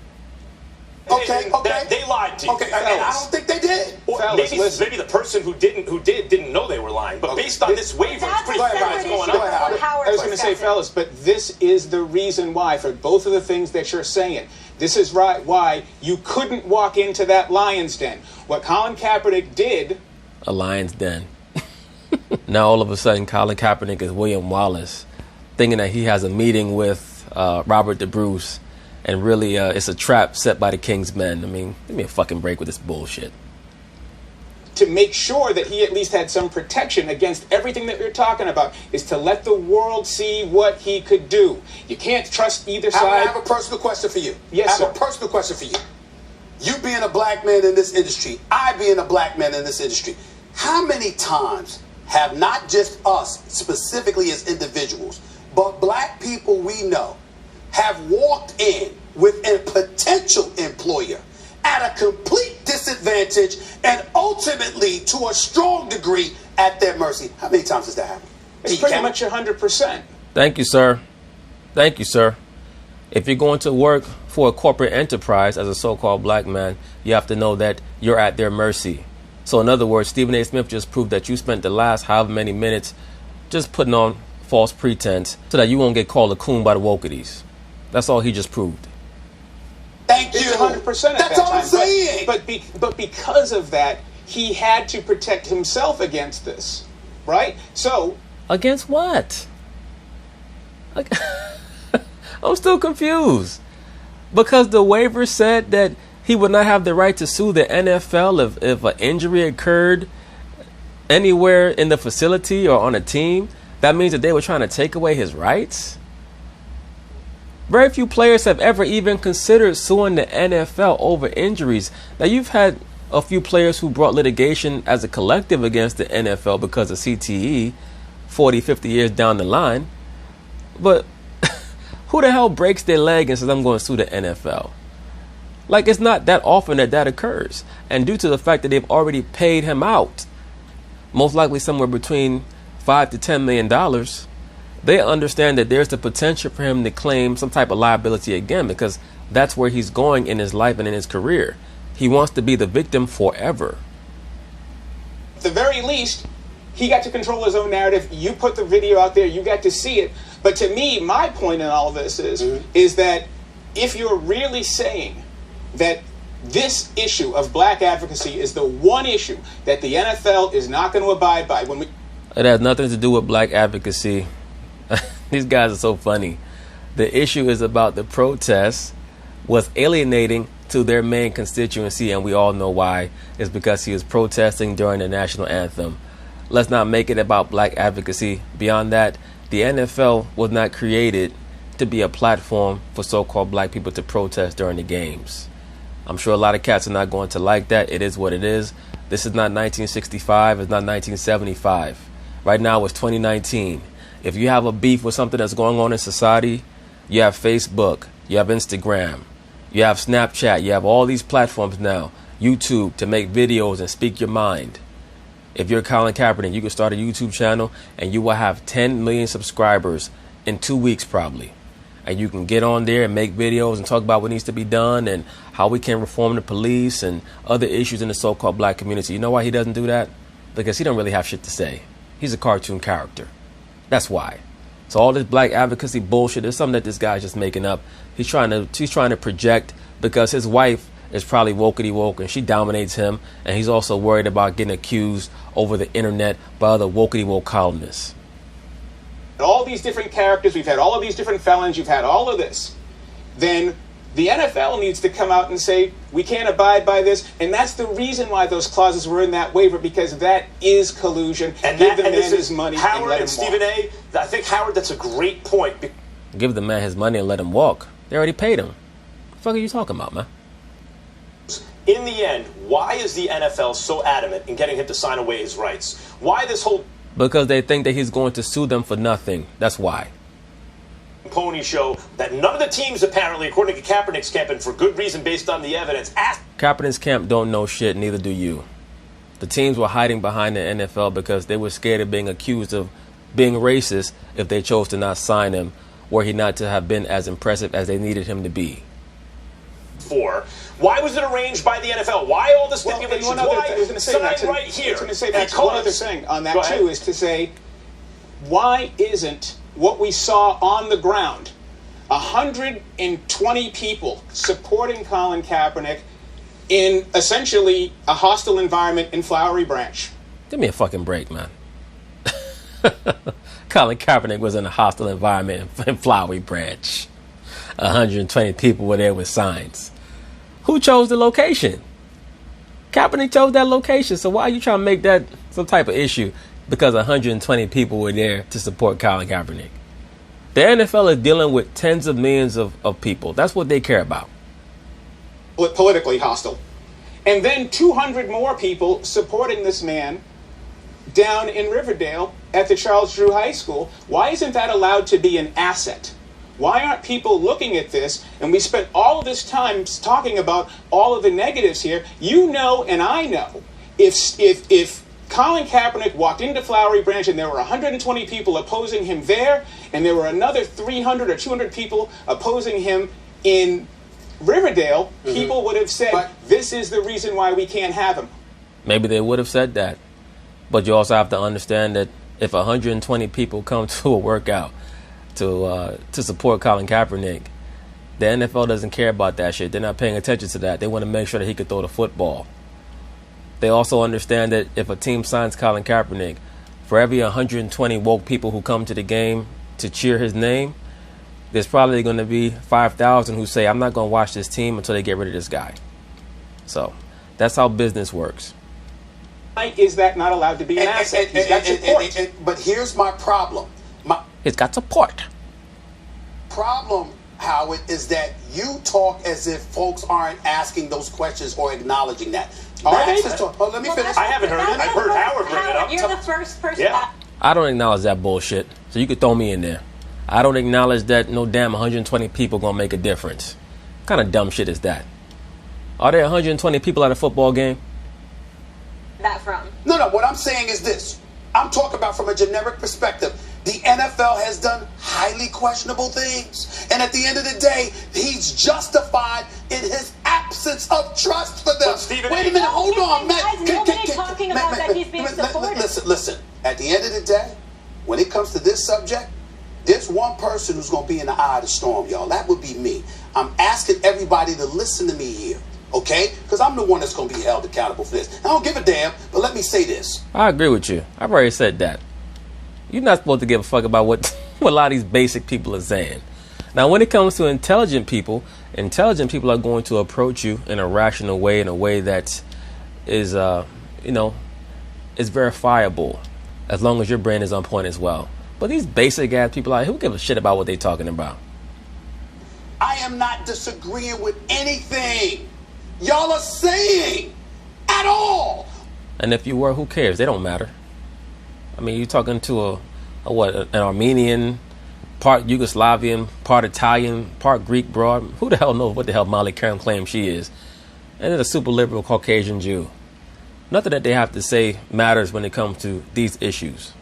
Okay. They lied to you. Okay, and I don't think they did. Or maybe the person who didn't know they were lying. But based on this waiver, it's pretty clear what's going on. I was going to say, fellas, but this is the reason why, for both of the things that you're saying, this is right why you couldn't walk into that lion's den. What Colin Kaepernick did... A lion's den. Now all of a sudden, Colin Kaepernick is William Wallace, thinking that he has a meeting with Robert DeBruce, and really it's a trap set by the King's men. I mean, give me a fucking break with this bullshit. To make sure that he at least had some protection against everything that we're talking about is to let the world see what he could do. You can't trust either side. I have a personal question for you. Yes, sir. I have a personal question for you. You being a black man in this industry, I being a black man in this industry, how many times have not just us specifically as individuals, but black people we know have walked in with a potential employer at a complete disadvantage and ultimately to a strong degree at their mercy? How many times has that happened? It's pretty much 100%. Thank you, sir. Thank you, sir. If you're going to work for a corporate enterprise as a so-called black man, you have to know that you're at their mercy. So in other words, Stephen A. Smith just proved that you spent the last however many minutes just putting on false pretense so that you won't get called a coon by the woketies. That's all he just proved. Thank you. It's 100% at That's that all I'm time. saying. But because of that, he had to protect himself against this, right? So Against what? I'm still confused. Because the waiver said that he would not have the right to sue the NFL if an injury occurred anywhere in the facility or on a team. That means that they were trying to take away his rights? Very few players have ever even considered suing the NFL over injuries. Now, you've had a few players who brought litigation as a collective against the NFL because of CTE 40, 50 years down the line. But who the hell breaks their leg and says, I'm going to sue the NFL? Like, it's not that often that occurs. And due to the fact that they've already paid him out, most likely somewhere between $5 to $10 million, they understand that there's the potential for him to claim some type of liability again, because that's where he's going in his life and in his career. He wants to be the victim forever. at the very least, he got to control his own narrative. You put the video out there, you got to see it. But to me, my point in all of this is that if you're really saying that this issue of black advocacy is the one issue that the NFL is not going to abide by, it has nothing to do with black advocacy. These guys are so funny. The issue is about the protests was alienating to their main constituency, and we all know why. It's because he was protesting during the national anthem. Let's not make it about black advocacy. Beyond that, the NFL was not created to be a platform for so-called black people to protest during the games. I'm sure a lot of cats are not going to like that. It is what it is. This is not 1965. It's not 1975. Right now it's 2019. If you have a beef with something that's going on in society, you have Facebook, you have Instagram, you have Snapchat, you have all these platforms now, YouTube, to make videos and speak your mind. If you're Colin Kaepernick, you can start a YouTube channel and you will have 10 million subscribers in 2 weeks probably. And you can get on there and make videos and talk about what needs to be done and how we can reform the police and other issues in the so-called black community. You know why he doesn't do that? Because he don't really have shit to say. He's a cartoon character. That's why. So all this black advocacy bullshit is something that this guy's just making up. He's trying to project because his wife is probably wokety woke and she dominates him, and he's also worried about getting accused over the internet by other wokety woke columnists. all these different characters, we've had all of these different felons, you've had all of this. then the NFL needs to come out and say, we can't abide by this. And that's the reason why those clauses were in that waiver, because that is collusion. And give the man this his money Howard and let him Stephen walk. A., I think, Howard, that's a great point. Give the man his money and let him walk. They already paid him. What the fuck are you talking about, man? In the end, why is the NFL so adamant in getting him to sign away his rights? Why this whole Because they think that he's going to sue them for nothing. That's why. pony show that none of the teams, apparently, according to Kaepernick's camp, and for good reason based on the evidence, asked Kaepernick's camp don't know shit, neither do you. The teams were hiding behind the NFL because they were scared of being accused of being racist if they chose to not sign him, were he not to have been as impressive as they needed him to be. for. Why was it arranged by the NFL? Why all the stipulations? One other Why thing, I was going to say sign that. right here? I was going to say that. One other thing on that, Go ahead. too, is to say, why isn't what we saw on the ground, 120 people supporting Colin Kaepernick in essentially a hostile environment in Flowery Branch? Give me a fucking break, man. Colin Kaepernick was in a hostile environment in Flowery Branch. 120 people were there with signs. Who chose the location? Kaepernick chose that location, so why are you trying to make that some type of issue? Because 120 people were there to support Colin Kaepernick. The NFL is dealing with tens of millions of people. That's what they care about. Politically hostile. And then 200 more people supporting this man down in Riverdale at the Charles Drew High School. Why isn't that allowed to be an asset? Why aren't people looking at this? And we spent all of this time talking about all of the negatives here. You know, and I know, if Colin Kaepernick walked into Flowery Branch and there were 120 people opposing him there, and there were another 300 or 200 people opposing him in Riverdale, people would have said, this is the reason why we can't have him. Maybe they would have said that. But you also have to understand that if 120 people come to a workout to support Colin Kaepernick, the NFL doesn't care about that shit. They're not paying attention to that. They want to make sure that he can throw the football. They also understand that if a team signs Colin Kaepernick, for every 120 woke people who come to the game to cheer his name, there's probably going to be 5,000 who say, I'm not going to watch this team until they get rid of this guy. So that's how business works. Why is that not allowed to be an asset? He's got support. But here's my problem. He's got support. Problem, Howard, is that you talk as if folks aren't asking those questions or acknowledging that. Are they? Let me finish. I haven't heard it. I've heard Howard bring it up. You're the first person. Yeah. I don't acknowledge that bullshit. So you could throw me in there. I don't acknowledge that no damn 120 people going to make a difference. What kind of dumb shit is that? Are there 120 people at a football game? That from. No, what I'm saying is this. I'm talking about from a generic perspective. The NFL has done highly questionable things. And at the end of the day, he's justified in his absence of trust for them. But Stephen, Wait a minute, hold on, man. Nobody's talking about that he's being supported. Listen. At the end of the day, when it comes to this subject, there's one person who's going to be in the eye of the storm, y'all. That would be me. I'm asking everybody to listen to me here, okay? Because I'm the one that's going to be held accountable for this. I don't give a damn, but let me say this. I agree with you. I've already said that. You're not supposed to give a fuck about what a lot of these basic people are saying. Now, when it comes to intelligent people are going to approach you in a rational way, in a way that is, is verifiable, as long as your brain is on point as well. But these basic ass people out here, who give a shit about what they're talking about? I am not disagreeing with anything y'all are saying at all. And if you were, who cares? They don't matter. I mean, you're talking to an Armenian, part Yugoslavian, part Italian, part Greek broad. Who the hell knows what the hell Molly Karen claims she is? And then a super liberal Caucasian Jew. Nothing that they have to say matters when it comes to these issues.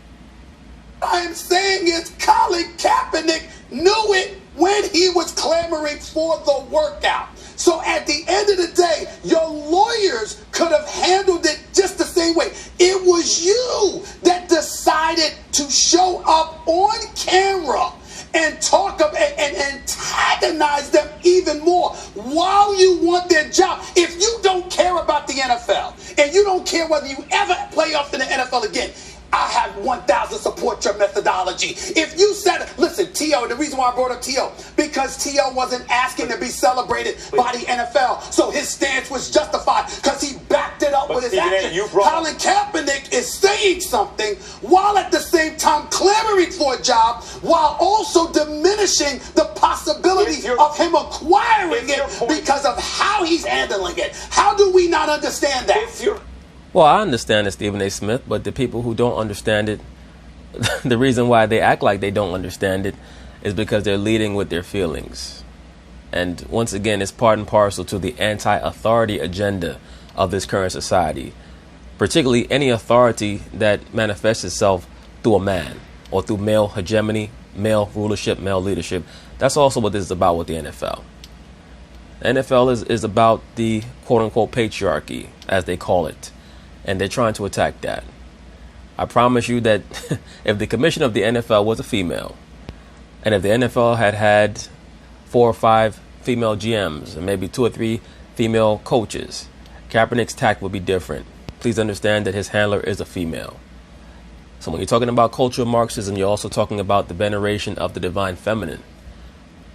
I am saying is Colin Kaepernick knew it when he was clamoring for the workout. So at the end of the day, your lawyers could have handled it just the same way. It was you that decided to show up on camera and talk up and antagonize them even more while you want their job. If you don't care about the NFL and you don't care whether you ever play up in the NFL again, I have 1,000 support your methodology. If you said, listen, T.O., the reason why I brought up T.O., because T.O. wasn't asking to be celebrated by the NFL, so his stance was justified because he backed it up with his action. Colin Kaepernick is saying something while at the same time clamoring for a job, while also diminishing the possibility of him acquiring it because of how he's handling it. How do we not understand that? Well, I understand it, Stephen A. Smith, but the people who don't understand it, the reason why they act like they don't understand it is because they're leading with their feelings. And once again, it's part and parcel to the anti-authority agenda of this current society, particularly any authority that manifests itself through a man or through male hegemony, male rulership, male leadership. That's also what this is about with the NFL. The NFL is about the quote-unquote patriarchy, as they call it, and they're trying to attack that. I promise you that if the commissioner of the NFL was a female, and if the NFL had 4 or 5 female GMs and maybe 2 or 3 female coaches, Kaepernick's tact would be different. Please understand that his handler is a female. So when you're talking about cultural Marxism, you're also talking about the veneration of the divine feminine.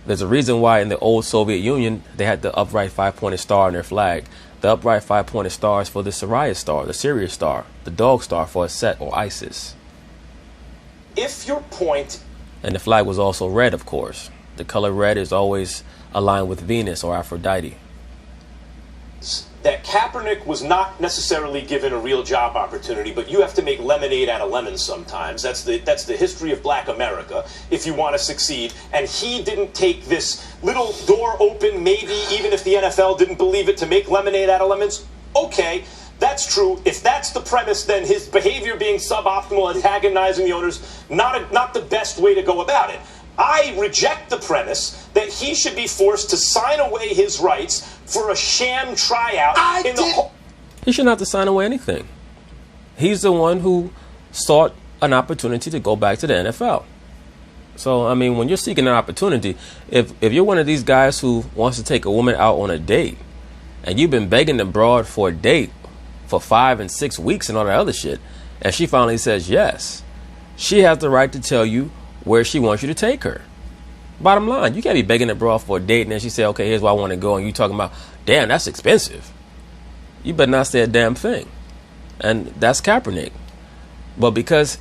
There's a reason why in the old Soviet Union, they had the upright 5-pointed star on their flag. The upright 5-pointed star is for the Sirius star, the Sirius star, the dog star for Set or Isis. If your point... And the flag was also red, of course. The color red is always aligned with Venus or Aphrodite. That Kaepernick was not necessarily given a real job opportunity, but you have to make lemonade out of lemons sometimes. That's the history of Black America, if you want to succeed. And he didn't take this little door open, maybe even if the NFL didn't believe it, to make lemonade out of lemons. Okay, that's true. If that's the premise, then his behavior being suboptimal, antagonizing the owners, not the best way to go about it. I reject the premise that he should be forced to sign away his rights for a sham tryout. He shouldn't have to sign away anything. He's the one who sought an opportunity to go back to the NFL. So, I mean, when you're seeking an opportunity, if you're one of these guys who wants to take a woman out on a date, and you've been begging the broad for a date for 5 and 6 weeks and all that other shit, and she finally says yes, she has the right to tell you where she wants you to take her. Bottom line, you can't be begging the broad for a date and then she say, okay, here's where I want to go, and you talking about, damn, that's expensive. You better not say a damn thing. And that's Kaepernick. But because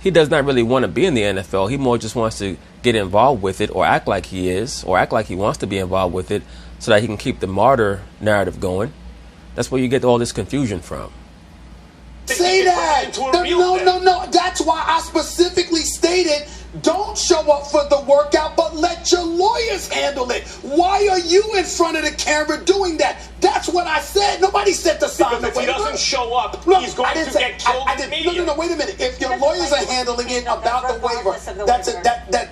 he does not really want to be in the NFL, he more just wants to get involved with it or act like he is, or act like he wants to be involved with it so that he can keep the martyr narrative going. That's where you get all this confusion from. Say that. No. That's why I specifically stated, don't show up for the workout, but let your lawyers handle it. Why are you in front of the camera doing that? That's what I said. Nobody said to sign the waiver. If he doesn't show up, he's going to get killed in the media. No, wait a minute. If your lawyers are handling it about the waiver,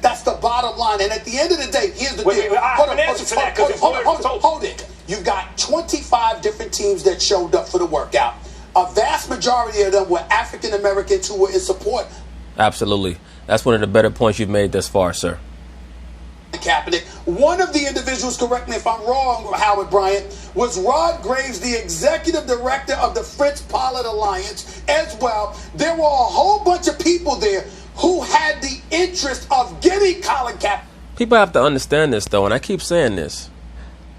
that's the bottom line. And at the end of the day, here's the deal. Hold it. You've got 25 different teams that showed up for the workout. A vast majority of them were African Americans who were in support. Absolutely. That's one of the better points you've made thus far, sir. Kaepernick. One of the individuals, correct me if I'm wrong, Howard Bryant, was Rod Graves, the executive director of the Fritz Pollard Alliance as well. There were a whole bunch of people there who had the interest of getting Colin Kaepernick. People have to understand this, though, and I keep saying this.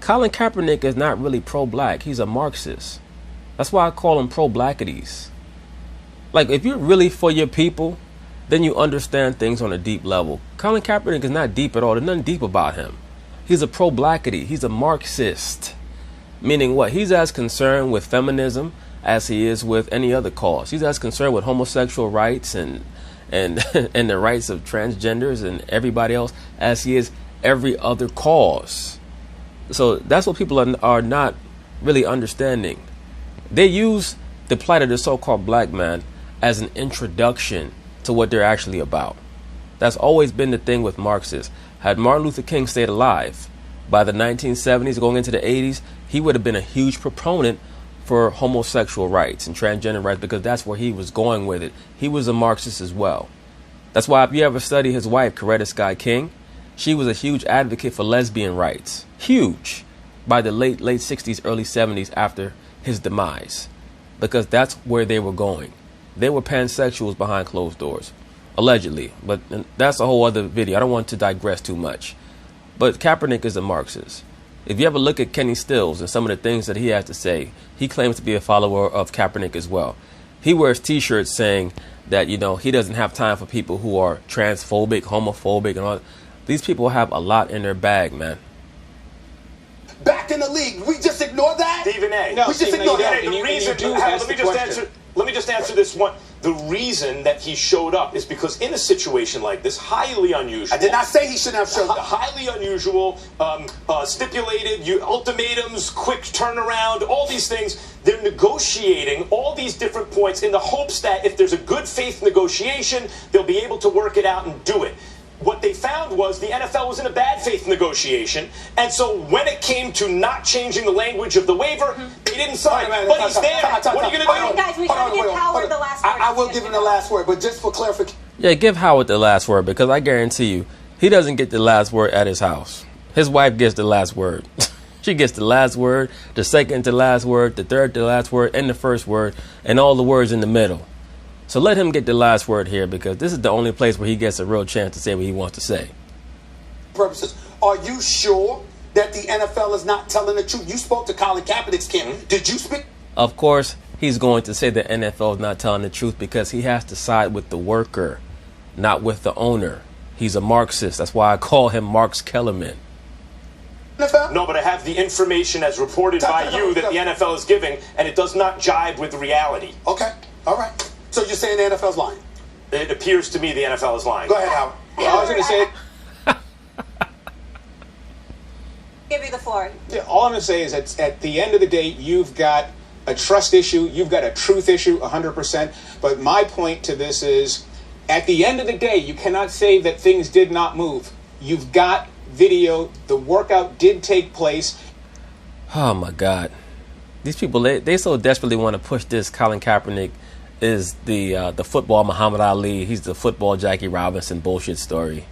Colin Kaepernick is not really pro-black. He's a Marxist. That's why I call him pro-blackities. Like, if you're really for your people, then you understand things on a deep level. Colin Kaepernick is not deep at all. There's nothing deep about him. He's a pro-blackity. He's a Marxist. Meaning what? He's as concerned with feminism as he is with any other cause. He's as concerned with homosexual rights and the rights of transgenders and everybody else as he is every other cause. So that's what people are not really understanding. They use the plight of the so-called black man as an introduction to what they're actually about. That's always been the thing with Marxists. Had Martin Luther King stayed alive by the 1970s going into the 80s, he would have been a huge proponent for homosexual rights and transgender rights because that's where he was going with it. He was a Marxist as well. That's why if you ever study his wife, Coretta Scott King, she was a huge advocate for lesbian rights. Huge. By the late 60s, early 70s after his demise. Because that's where they were going. They were pansexuals behind closed doors, allegedly. But that's a whole other video. I don't want to digress too much. But Kaepernick is a Marxist. If you ever look at Kenny Stills and some of the things that he has to say, he claims to be a follower of Kaepernick as well. He wears T-shirts saying that, you know, he doesn't have time for people who are transphobic, homophobic, and all. These people have a lot in their bag, man. Back in the league, we just ignore that? Stephen A. No, we just ignore that. The reason, let me just answer this one. The reason that he showed up is because in a situation like this, highly unusual. I did not say he shouldn't have showed up. Highly unusual, stipulated, ultimatums, quick turnaround, all these things. They're negotiating all these different points in the hopes that if there's a good faith negotiation, they'll be able to work it out and do it. What they found was the NFL was in a bad faith negotiation, and so when it came to not changing the language of the waiver, they didn't sign. But he's there. What are you going to do? All right, guys, we should give Howard the last word. I will give him the last word, but just for clarification. Yeah, give Howard the last word, because I guarantee you, he doesn't get the last word at his house. His wife gets the last word. She gets the last word, the second to last word, the third to last word, and the first word, and all the words in the middle. So let him get the last word here, because this is the only place where he gets a real chance to say what he wants to say. Purposes. Are you sure that the NFL is not telling the truth? You spoke to Colin Kaepernick's camp. Did you speak? Of course, he's going to say the NFL is not telling the truth because he has to side with the worker, not with the owner. He's a Marxist. That's why I call him Marx Kellerman. NFL? No, but I have the information as reported by you that the NFL is giving, and it does not jibe with reality. Okay. All right. So you're saying the NFL's lying? It appears to me the NFL is lying. Go ahead, Howard. Well, I was going to say... Give you the floor. Yeah, all I'm going to say is that at the end of the day, you've got a trust issue, you've got a truth issue, 100%. But my point to this is, at the end of the day, you cannot say that things did not move. You've got video. The workout did take place. Oh, my God. These people, they so desperately want to push this. Colin Kaepernick is the football Muhammad Ali. He's the football Jackie Robinson bullshit story.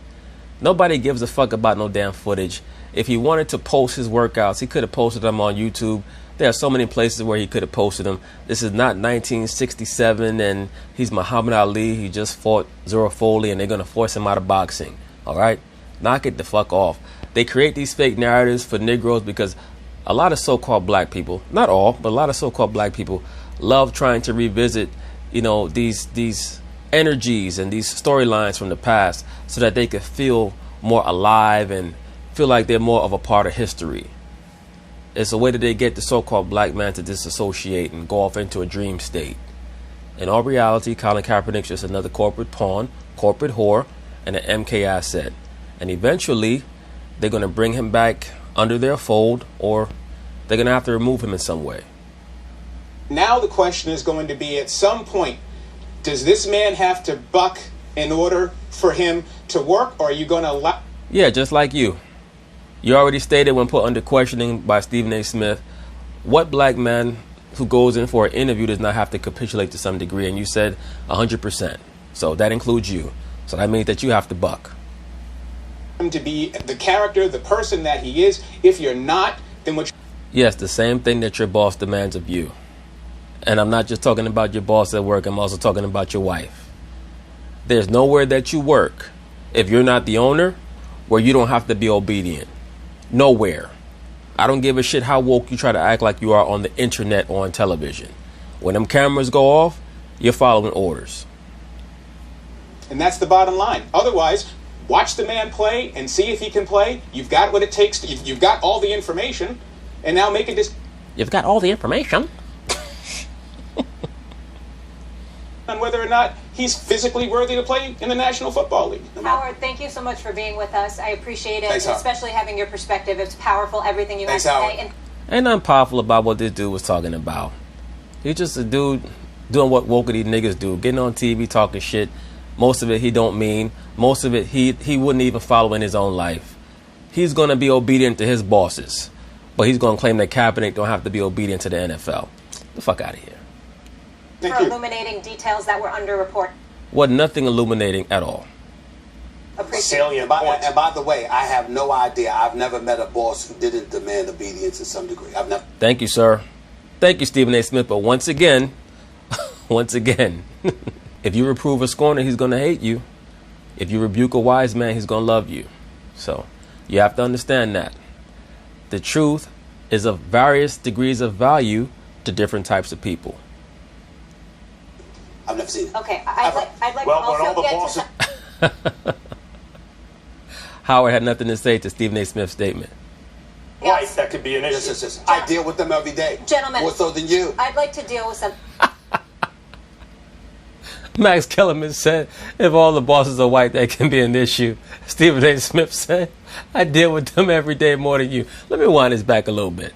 Nobody gives a fuck about no damn footage. If he wanted to post his workouts, he could have posted them on YouTube. There are so many places where he could have posted them. This is not 1967 and he's Muhammad Ali. He just fought Zora Foley and they're going to force him out of boxing. All right? Knock it the fuck off. They create these fake narratives for Negroes because a lot of so-called black people, not all, but a lot of so-called black people love trying to revisit, you know, these energies and these storylines from the past so that they could feel more alive and feel like they're more of a part of history. It's a way that they get the so-called black man to disassociate and go off into a dream state. In all reality, Colin Kaepernick's just another corporate pawn, corporate whore, and an MK asset. And eventually, they're going to bring him back under their fold, or they're going to have to remove him in some way. Now the question is going to be, at some point, does this man have to buck in order for him to work, or are you going to allow... Yeah, just like you. You already stated when put under questioning by Stephen A. Smith, what black man who goes in for an interview does not have to capitulate to some degree? And you said 100%. So that includes you. So that means that you have to buck. Him to be the character, the person that he is. If you're not, then what... Yes, the same thing that your boss demands of you. And I'm not just talking about your boss at work. I'm also talking about your wife. There's nowhere that you work, if you're not the owner, where you don't have to be obedient. Nowhere. I don't give a shit how woke you try to act like you are on the internet or on television. When them cameras go off, you're following orders. And that's the bottom line. Otherwise, watch the man play and see if he can play. You've got what it takes. You've got all the information. And now make a decision. You've got all the information. On whether or not he's physically worthy to play in the National Football League. Howard, thank you so much for being with us. I appreciate it, Thanks, especially having your perspective. It's powerful, everything you have to say. Ain't nothing powerful about what this dude was talking about. He's just a dude doing what wokey niggas do, getting on TV talking shit. Most of it he don't mean. Most of it he wouldn't even follow in his own life. He's going to be obedient to his bosses, but he's going to claim that Kaepernick don't have to be obedient to the NFL. The fuck out of here. For illuminating details that were underreported. Wasn't nothing illuminating at all. Salient points. And by the way, I have no idea. I've never met a boss who didn't demand obedience to some degree. I've never. Thank you, sir. Thank you, Stephen A. Smith. But once again, If you reprove a scorner, he's going to hate you. If you rebuke a wise man, he's going to love you. So you have to understand that. The truth is of various degrees of value to different types of people. I've never seen it. Okay, I'd like Well, to when all also the get bosses- to... Howard had nothing to say to Stephen A. Smith's statement. Right, Yes. that could be an issue. Yes. I deal with them every day. Gentlemen. More so than you. I'd like to deal with some... Max Kellerman said, if all the bosses are white, that can be an issue. Stephen A. Smith said, I deal with them every day more than you. Let me wind this back a little bit.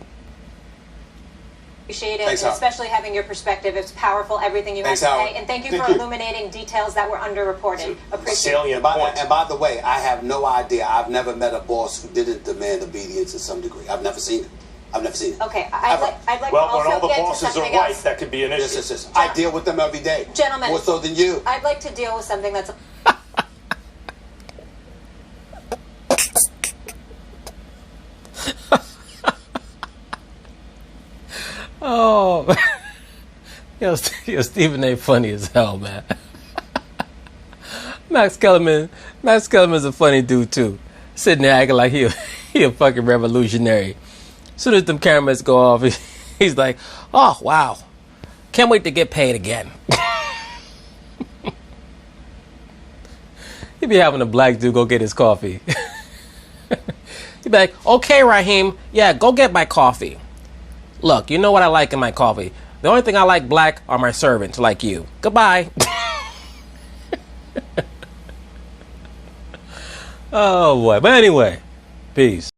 Appreciate it, Thanks, Howard. especially having your perspective. It's powerful, everything you Thanks, have to Howard. say. And thank you Thank for you. illuminating details that were underreported. Appreciate it. Salient And point. by the way, I have no idea. I've never met a boss who didn't demand obedience to some degree. I've never seen it. I've never seen it. Okay, I'd Ever. like Well, to when all also the get to bosses are something white, else. that could be an issue. Yes. I deal with them every day. Gentlemen. More so than you. I'd like to deal with something that's... Oh, yo, Stephen A. funny as hell, man. Max Kellerman's a funny dude too. Sitting there acting like he a fucking revolutionary. As soon as them cameras go off, he's like, oh wow, can't wait to get paid again. He be having a black dude go get his coffee. He'd be like, okay, Raheem, yeah, go get my coffee. Look, you know what I like in my coffee. The only thing I like black are my servants like you. Goodbye. Oh, boy. But anyway, peace.